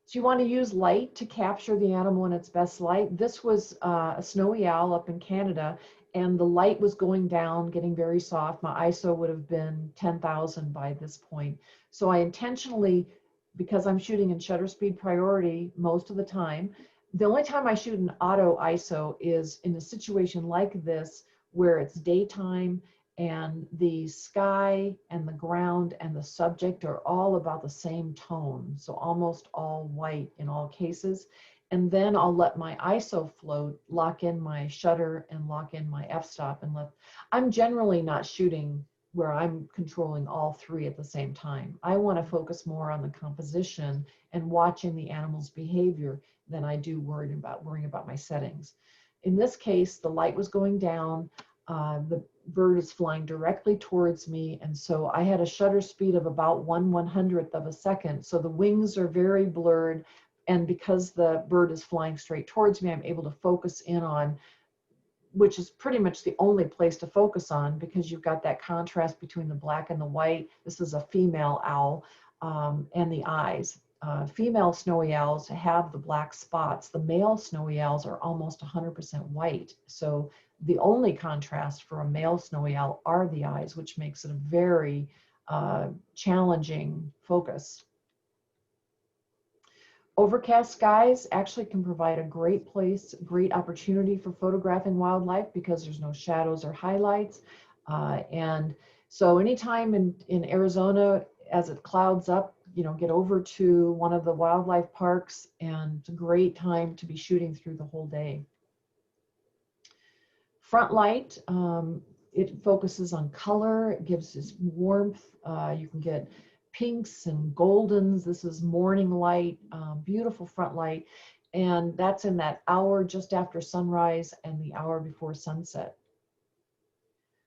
So you want to use light to capture the animal in its best light. This was a snowy owl up in Canada, and the light was going down, getting very soft. My ISO would have been 10,000 by this point. So I intentionally, because I'm shooting in shutter speed priority most of the time, the only time I shoot in auto ISO is in a situation like this where it's daytime and the sky and the ground and the subject are all about the same tone. So almost all white in all cases. And then I'll let my ISO float, lock in my shutter and lock in my f-stop and I'm generally not shooting where I'm controlling all three at the same time. I want to focus more on the composition and watching the animal's behavior than I do worrying about my settings. In this case, the light was going down. The bird is flying directly towards me, and so I had a shutter speed of about 1/100th of a second. So the wings are very blurred, and because the bird is flying straight towards me, I'm able to focus in on, which is pretty much the only place to focus on, because you've got that contrast between the black and the white. This is a female owl, and the eyes. Female snowy owls have the black spots. The male snowy owls are almost 100% white. So the only contrast for a male snowy owl are the eyes, which makes it a very challenging focus. Overcast skies actually can provide a great great opportunity for photographing wildlife because there's no shadows or highlights. And so anytime in Arizona, as it clouds up, get over to one of the wildlife parks, and it's a great time to be shooting through the whole day. Front light, it focuses on color, it gives this warmth. You can get pinks and goldens. This is morning light, beautiful front light. And that's in that hour just after sunrise and the hour before sunset.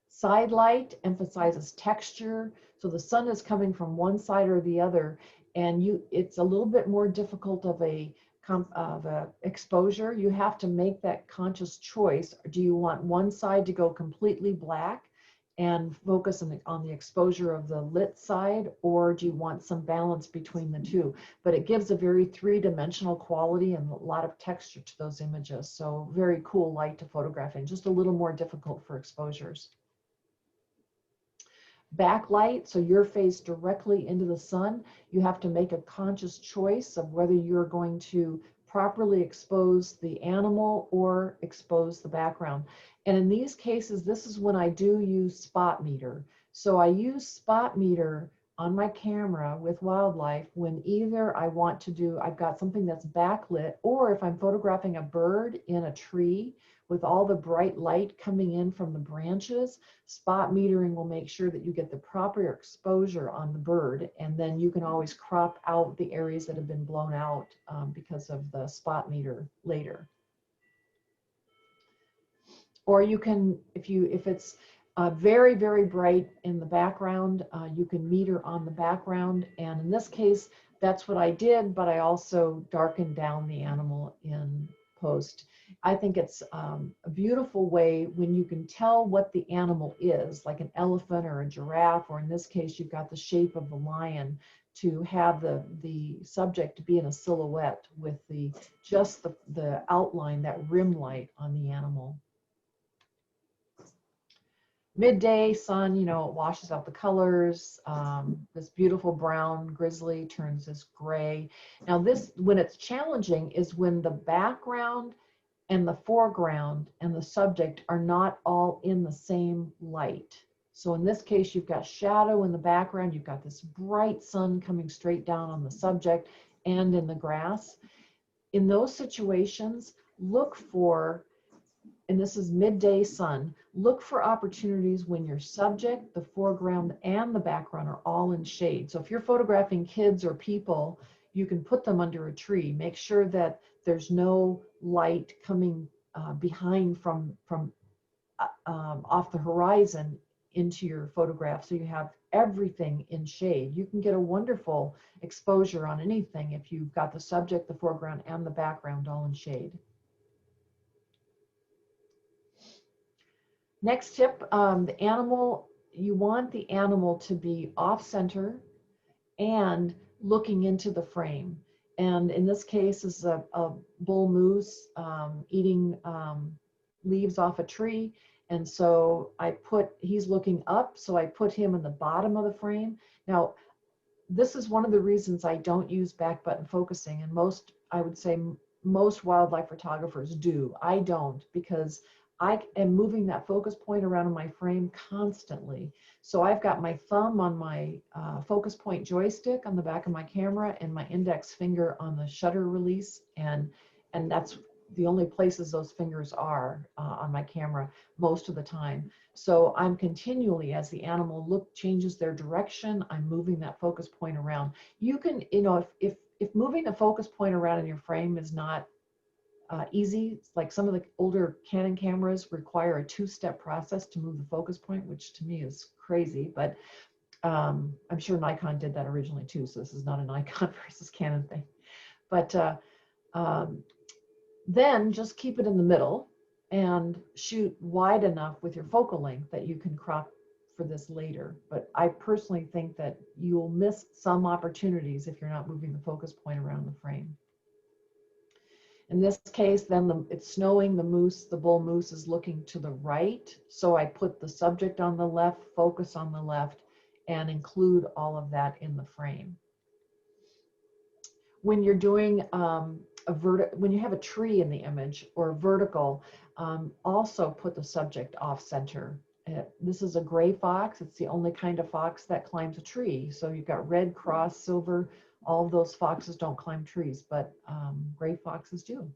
Side light emphasizes texture. So the sun is coming from one side or the other, and it's a little bit more difficult of a exposure. You have to make that conscious choice. Do you want one side to go completely black and focus on the exposure of the lit side, or do you want some balance between the two? But it gives a very three-dimensional quality and a lot of texture to those images. So very cool light to photograph in, just a little more difficult for exposures. Backlight, so you're faced directly into the sun. You have to make a conscious choice of whether you're going to properly expose the animal or expose the background. And in these cases, this is when I do use spot meter. So I use spot meter on my camera with wildlife when either I've got something that's backlit, or if I'm photographing a bird in a tree with all the bright light coming in from the branches. Spot metering will make sure that you get the proper exposure on the bird, and then you can always crop out the areas that have been blown out because of the spot meter later. Or you can, if it's very, very bright in the background, you can meter on the background. And in this case, that's what I did, but I also darkened down the animal in post. I think it's a beautiful way when you can tell what the animal is, like an elephant or a giraffe, or in this case, you've got the shape of the lion, to have the subject be in a silhouette with just the outline, that rim light on the animal. Midday sun, it washes out the colors. This beautiful brown grizzly turns this gray. Now this, when it's challenging, is when the background and the foreground and the subject are not all in the same light. So in this case, you've got shadow in the background, you've got this bright sun coming straight down on the subject and in the grass. In those situations, look for, and this is midday sun, look for opportunities when your subject, the foreground, and the background are all in shade. So if you're photographing kids or people, you can put them under a tree. Make sure that there's no light coming behind from off the horizon into your photograph, so you have everything in shade. You can get a wonderful exposure on anything if you've got the subject, the foreground, and the background all in shade. Next tip, you want the animal to be off center and looking into the frame. And in this case is a bull moose eating leaves off a tree. And so he's looking up, so I put him in the bottom of the frame. Now, this is one of the reasons I don't use back button focusing, and I would say most wildlife photographers do. I don't, because I am moving that focus point around in my frame constantly. So I've got my thumb on my focus point joystick on the back of my camera and my index finger on the shutter release, and that's the only places those fingers are on my camera most of the time. So I'm continually, as the animal changes their direction, I'm moving that focus point around. You can, if moving the focus point around in your frame is not easy, like some of the older Canon cameras require a two-step process to move the focus point, which to me is crazy, but I'm sure Nikon did that originally too, so this is not a Nikon versus Canon thing. But then just keep it in the middle and shoot wide enough with your focal length that you can crop for this later. But I personally think that you'll miss some opportunities if you're not moving the focus point around the frame. In this case, then it's snowing, the bull moose is looking to the right. So I put the subject on the left, focus on the left, and include all of that in the frame. When you're doing when you have a tree in the image or a vertical, also put the subject off center. This is a gray fox. It's the only kind of fox that climbs a tree. So you've got red, cross, silver. All of those foxes don't climb trees, but gray foxes do.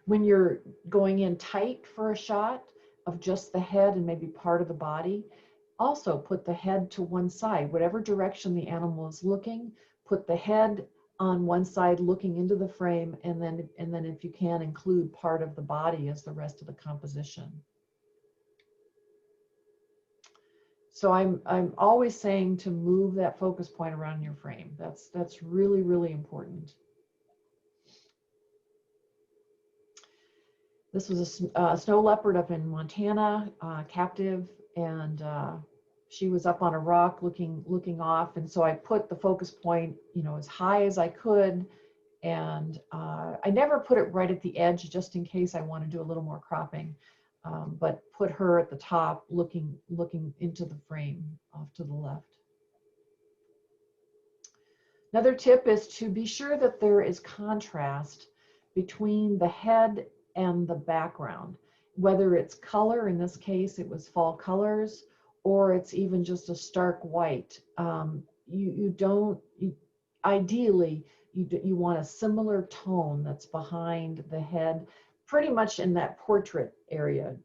When you're going in tight for a shot of just the head and maybe part of the body, also put the head to one side. Whatever direction the animal is looking, put the head on one side looking into the frame, and then if you can, include part of the body as the rest of the composition. So I'm always saying to move that focus point around your frame. That's really, really important. This was a snow leopard up in Montana, captive, and she was up on a rock looking off, and so I put the focus point, as high as I could, and I never put it right at the edge just in case I want to do a little more cropping, but put her at the top looking into the frame off to the left. Another tip is to be sure that there is contrast between the head and the background, whether it's color, in this case it was fall colors, or it's even just a stark white. Ideally, you want a similar tone that's behind the head, pretty much in that portrait area,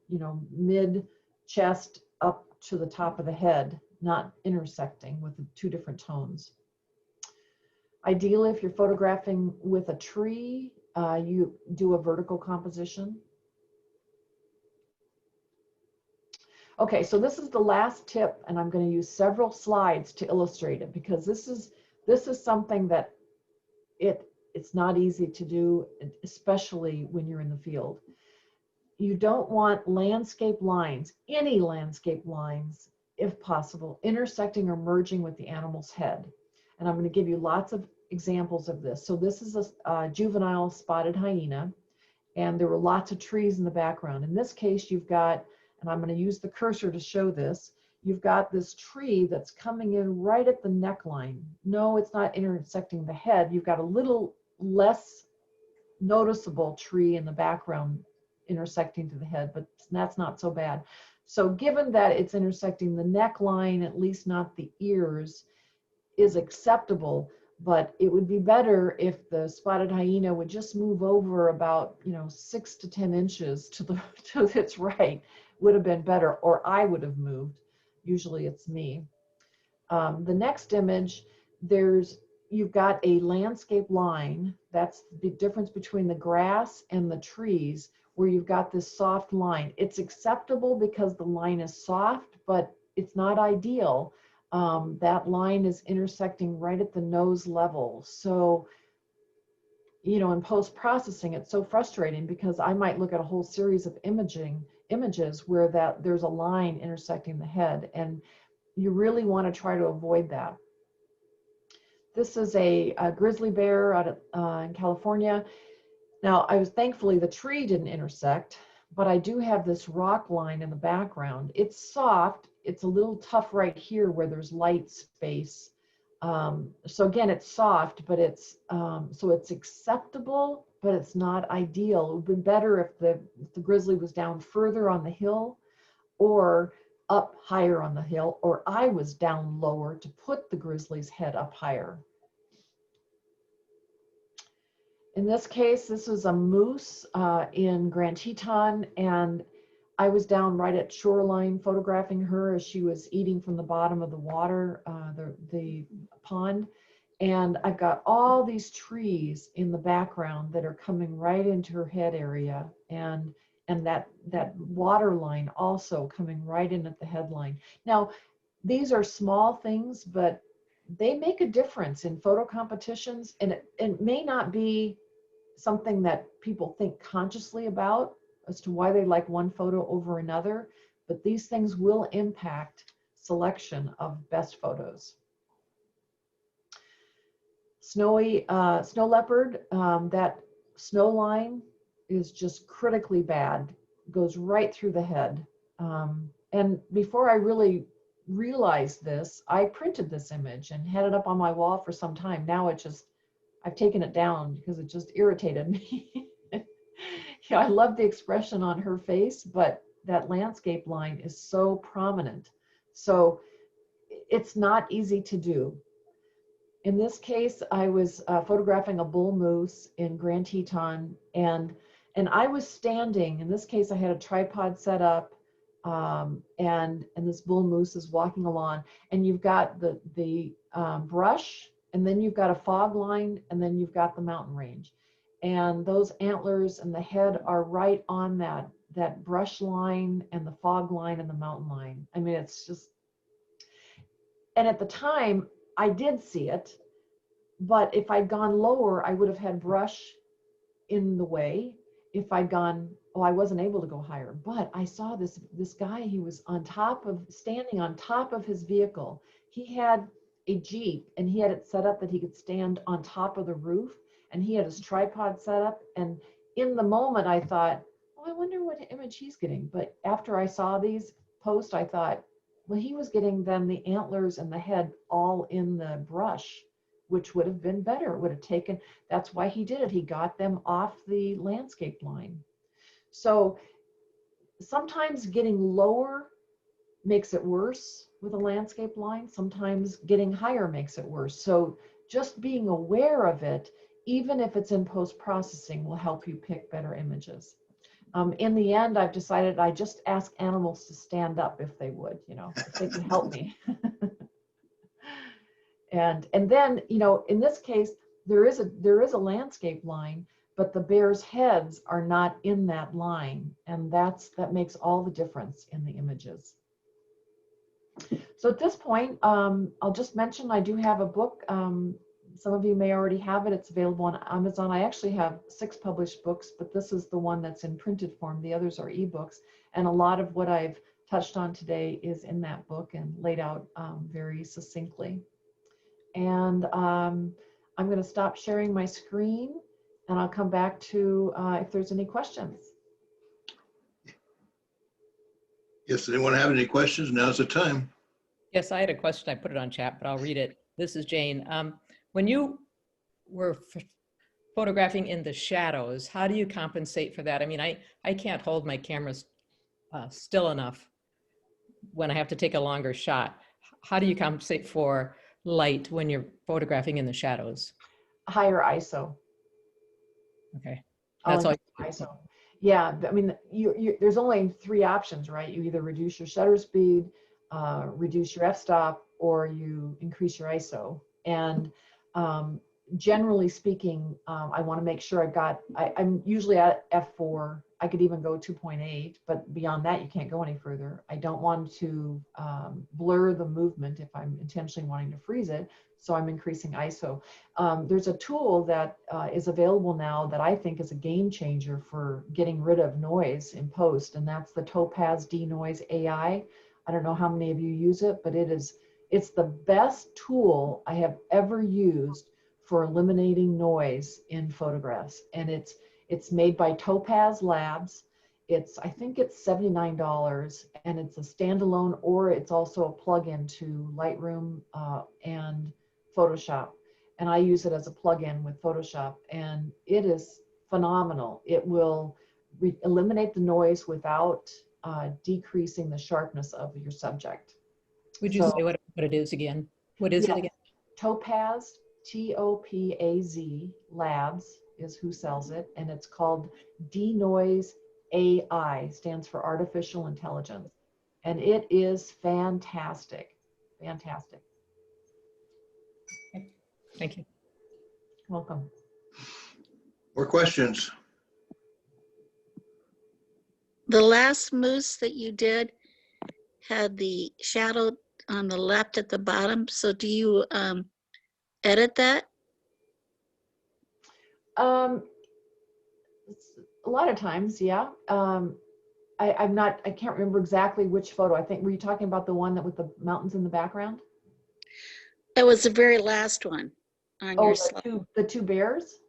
mid chest up to the top of the head, not intersecting with the two different tones. Ideally, if you're photographing with a tree, you do a vertical composition. Okay, so this is the last tip, and I'm going to use several slides to illustrate it, because this is something that it's not easy to do, especially when you're in the field. You don't want landscape lines, any landscape lines, if possible, intersecting or merging with the animal's head. And I'm going to give you lots of examples of this. So this is a juvenile spotted hyena, and there were lots of trees in the background. In this case, you've got, and I'm going to use the cursor to show this, you've got this tree that's coming in right at the neckline. No, it's not intersecting the head. You've got a little less noticeable tree in the background intersecting to the head, but that's not so bad. So given that it's intersecting the neckline, at least not the ears, is acceptable, but it would be better if the spotted hyena would just move over about 6 to 10 inches to its right. Would have been better, or I would have moved. Usually it's me. The next image, you've got a landscape line. That's the difference between the grass and the trees, where you've got this soft line. It's acceptable because the line is soft, but it's not ideal. That line is intersecting right at the nose level. So, in post-processing, it's so frustrating, because I might look at a whole series of images where there's a line intersecting the head, and you really want to try to avoid that. This is a grizzly bear out in California. Now, thankfully the tree didn't intersect, but I do have this rock line in the background. It's soft. It's a little tough right here where there's light space. So again, it's soft, but it's acceptable, but it's not ideal. It would be better if the grizzly was down further on the hill, or up higher on the hill, or I was down lower to put the grizzly's head up higher. In this case, this was a moose in Grand Teton, and I was down right at shoreline photographing her as she was eating from the bottom of the water, the pond. And I've got all these trees in the background that are coming right into her head area, and that water line also coming right in at the headline. Now, these are small things, but they make a difference in photo competitions, and it may not be something that people think consciously about as to why they like one photo over another, but these things will impact selection of best photos. Snow leopard, that snow line is just critically bad, goes right through the head. And before I really realized this, I printed this image and had it up on my wall for some time. Now I've taken it down because it just irritated me. I love the expression on her face, but that landscape line is so prominent. So it's not easy to do. In this case, I was photographing a bull moose in Grand Teton, and I was standing. In this case, I had a tripod set up, and this bull moose is walking along, and you've got the brush, and then you've got a fog line, and then you've got the mountain range. And those antlers and the head are right on that brush line and the fog line and the mountain line. I mean, it's just, and at the time I did see it, but if I'd gone lower, I would have had brush in the way. If I'd gone, I wasn't able to go higher, but I saw this guy. He was standing on top of his vehicle. He had a Jeep, and he had it set up that he could stand on top of the roof, and he had his tripod set up. And in the moment I thought, I wonder what image he's getting. But after I saw these posts, I thought, well, he was getting then the antlers and the head all in the brush, which would have been better. It would have taken, that's why he did it. He got them off the landscape line. So sometimes getting lower makes it worse with a landscape line. Sometimes getting higher makes it worse. So just being aware of it, even if it's in post-processing, will help you pick better images. In the end, I've decided I just ask animals to stand up if they would, if they could help me. And then, in this case, there is a landscape line, but the bear's heads are not in that line, and that makes all the difference in the images. So at this point, I'll just mention I do have a book. Some of you may already have it. It's available on Amazon. I actually have 6 published books, but this is the one that's in printed form. The others are ebooks, and a lot of what I've touched on today is in that book and laid out very succinctly. And I'm going to stop sharing my screen, and I'll come back to if there's any questions. Yes, anyone have any questions? Now's the time. Yes, I had a question. I put it on chat, but I'll read it. This is Jane. When you were photographing in the shadows, how do you compensate for that? I mean, I can't hold my cameras still enough when I have to take a longer shot. How do you compensate for light when you're photographing in the shadows? Higher ISO. Okay, that's all. ISO. Yeah, I mean, there's only 3 options, right? You either reduce your shutter speed, reduce your f-stop, or you increase your ISO. And generally speaking, I want to make sure I'm usually at f4. I could even go 2.8, but beyond that, you can't go any further. I don't want to blur the movement if I'm intentionally wanting to freeze it, so I'm increasing ISO. There's a tool that is available now that I think is a game changer for getting rid of noise in post, and that's the Topaz Denoise AI. I don't know how many of you use it, but it's the best tool I have ever used for eliminating noise in photographs. And it's made by Topaz Labs. I think it's $79, and it's a standalone, or it's also a plug-in to Lightroom and Photoshop. And I use it as a plug-in with Photoshop, and it is phenomenal. It will eliminate the noise without decreasing the sharpness of your subject. Would you say what it is again? What is it again? Topaz, T-O-P-A-Z, Labs is who sells it, and it's called Denoise AI, stands for Artificial Intelligence. And it is fantastic, fantastic. Okay. Thank you. Welcome. More questions? The last moose that you did had the shadow on the left at the bottom. So do you edit that? A lot of times, yeah. I can't remember exactly which photo. I think, were you talking about the one that with the mountains in the background? It was the very last one on your slide. The 2 bears?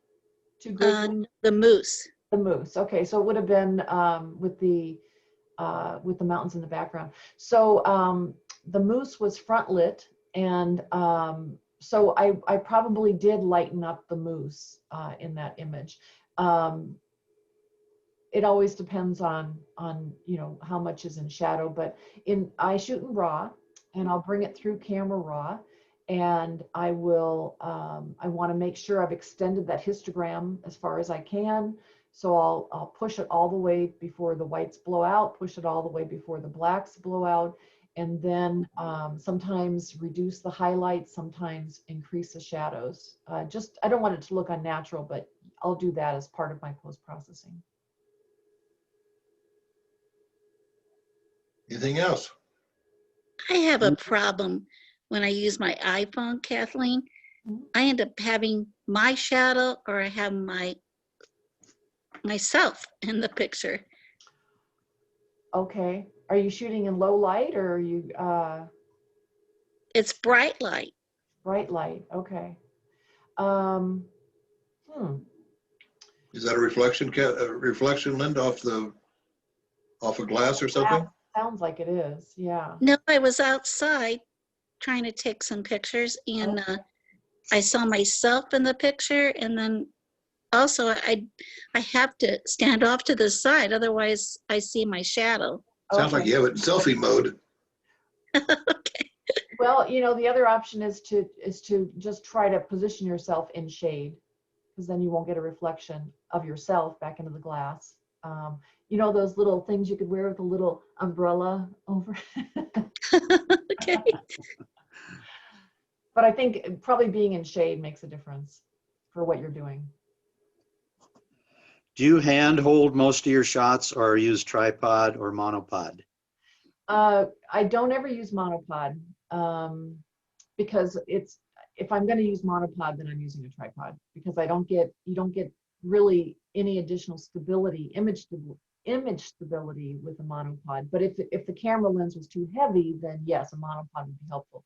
2 great the moose. The moose. Okay, so it would have been with the mountains in the background. So the moose was front lit, and so I probably did lighten up the moose in that image. It always depends on how much is in shadow, but I shoot in RAW, and I'll bring it through camera RAW, and I will I want to make sure I've extended that histogram as far as I can. So I'll push it all the way before the whites blow out, push it all the way before the blacks blow out, and then sometimes reduce the highlights, sometimes increase the shadows. I don't want it to look unnatural, but I'll do that as part of my post-processing. Anything else? I have a problem when I use my iPhone, Kathleen. I end up having my shadow, or I have myself in the picture. Okay. Are you shooting in low light, or are you? It's bright light. Bright light. Okay. Is that a reflection, Linda, off a glass or something? Sounds like it is. Yeah. No, I was outside trying to take some pictures, and I saw myself in the picture, and then also I have to stand off to the side, otherwise I see my shadow. Sounds like you have it in selfie mode. Okay. Well, the other option is to just try to position yourself in shade, because then you won't get a reflection of yourself back into the glass. Those little things you could wear with a little umbrella over. Okay. But I think probably being in shade makes a difference for what you're doing. Do you hand hold most of your shots or use tripod or monopod? I don't ever use monopod because if I'm going to use monopod, then I'm using a tripod, because you don't get really any additional stability, image stability with a monopod. But if the camera lens was too heavy, then yes, a monopod would be helpful.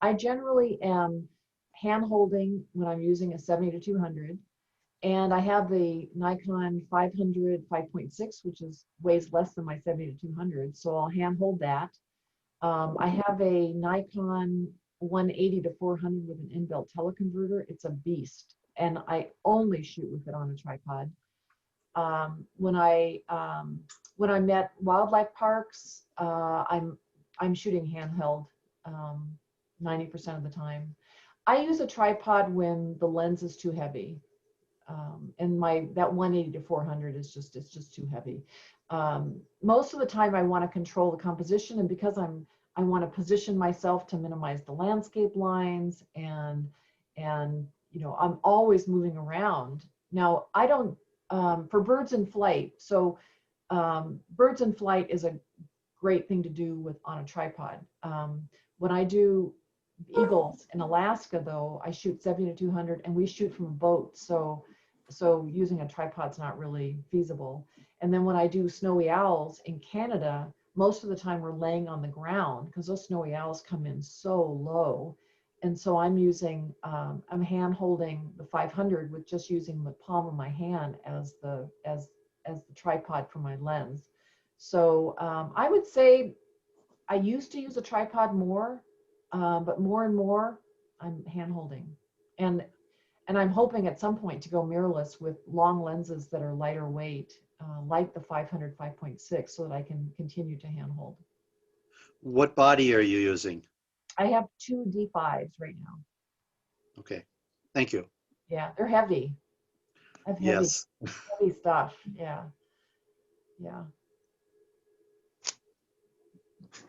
I generally am hand holding when I'm using a 70-200. And I have the Nikon 500 5.6, which weighs less than my 70-200. So I'll hand hold that. I have a Nikon 180-400 with an inbuilt teleconverter. It's a beast. And I only shoot with it on a tripod. When I'm at wildlife parks, I'm shooting handheld 90% of the time. I use a tripod when the lens is too heavy. And that 180-400 is just too heavy. Most of the time I want to control the composition, and because I want to position myself to minimize the landscape lines, and I'm always moving around. Now I don't for birds in flight. So birds in flight is a great thing to do on a tripod. When I do eagles in Alaska, though, I shoot 70-200, and we shoot from a boat. So using a tripod's not really feasible. And then when I do snowy owls in Canada, most of the time we're laying on the ground because those snowy owls come in so low. And so I'm hand holding the 500 with just using the palm of my hand as the tripod for my lens. So I would say I used to use a tripod more, but more and more I'm hand holding. And I'm hoping at some point to go mirrorless with long lenses that are lighter weight, like the 500 5.6, so that I can continue to hand hold. What body are you using? I have 2 D5s right now. Okay, thank you. Yeah, they're heavy. I have Yes. heavy stuff. Yeah.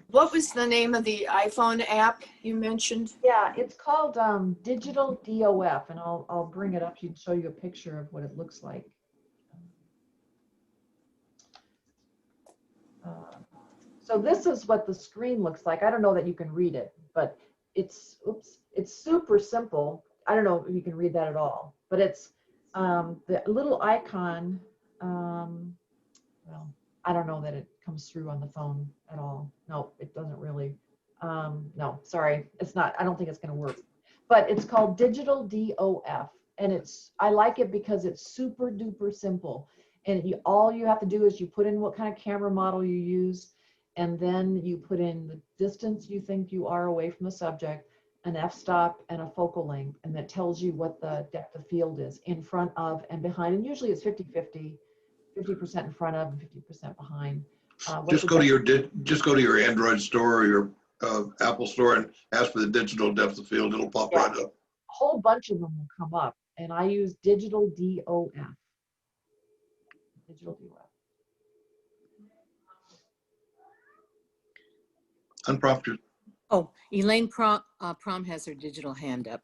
What was the name of the iPhone app you mentioned? Yeah, it's called Digital DOF, and I'll bring it up to show you a picture of what it looks like. So this is what the screen looks like. I don't know that you can read it, but it's super simple. I don't know if you can read that at all, but it's the little icon. Well, I don't know that it comes through on the phone at all. No, it doesn't really. No, sorry, it's not. I don't think it's going to work. But it's called Digital DOF, and I like it because it's super duper simple. And all you have to do is you put in what kind of camera model you use, and then you put in the distance you think you are away from the subject, an f-stop, and a focal length, and that tells you what the depth of field is in front of and behind. And usually it's 50-50, 50% in front of and 50% behind. Just go to your Android store or your Apple store and ask for the digital depth of field. It'll pop right up. A whole bunch of them will come up, and I use Digital DOF. Digital DOF. Unprompted. Oh, Elaine Prom has her digital hand up.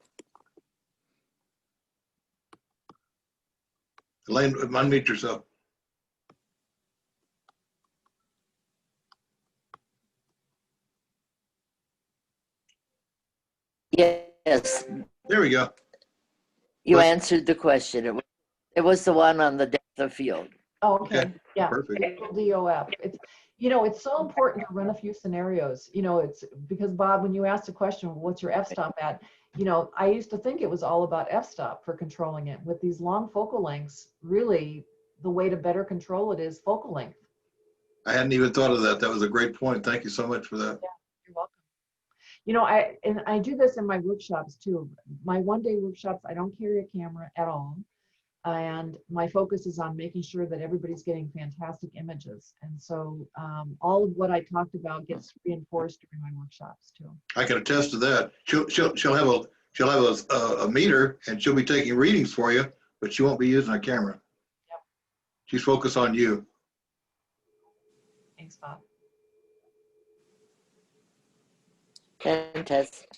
Elaine, unmute yourself. Yes, There we go. you answered the question. It was the one on the depth of field. Oh, okay. Yeah. Perfect. DOF. It's so important to run a few scenarios. It's because, Bob, when you asked the question, what's your f-stop at? I used to think it was all about f-stop for controlling it. With these long focal lengths, really the way to better control it is focal length. I hadn't even thought of that. That was a great point. Thank you so much for that. Yeah, you're welcome. I do this in my workshops too. My one-day workshops, I don't carry a camera at all. And my focus is on making sure that everybody's getting fantastic images. And so all of what I talked about gets reinforced during my workshops too. I can attest to that. She'll have a meter and she'll be taking readings for you, but she won't be using a camera. Yep. She's focused on you. Thanks, Bob. Fantastic.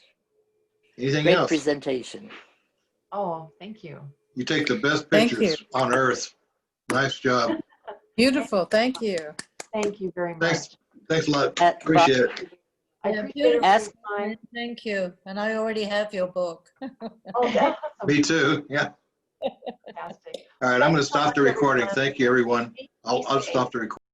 Anything Great else? presentation. Oh, thank you. You take the best Thank you. pictures on earth. Nice job. Beautiful, thank you. Thank you very Thanks. much. Thanks a lot. Bob, Appreciate it. I Yeah, appreciate beautiful. everybody's Ask- time. Thank you. And I already have your book. Oh, that's Me too. Yeah. fantastic. All right. I'm going to Thanks so stop much, the recording. everyone. Thank you, everyone. Be I'll safe. stop the recording.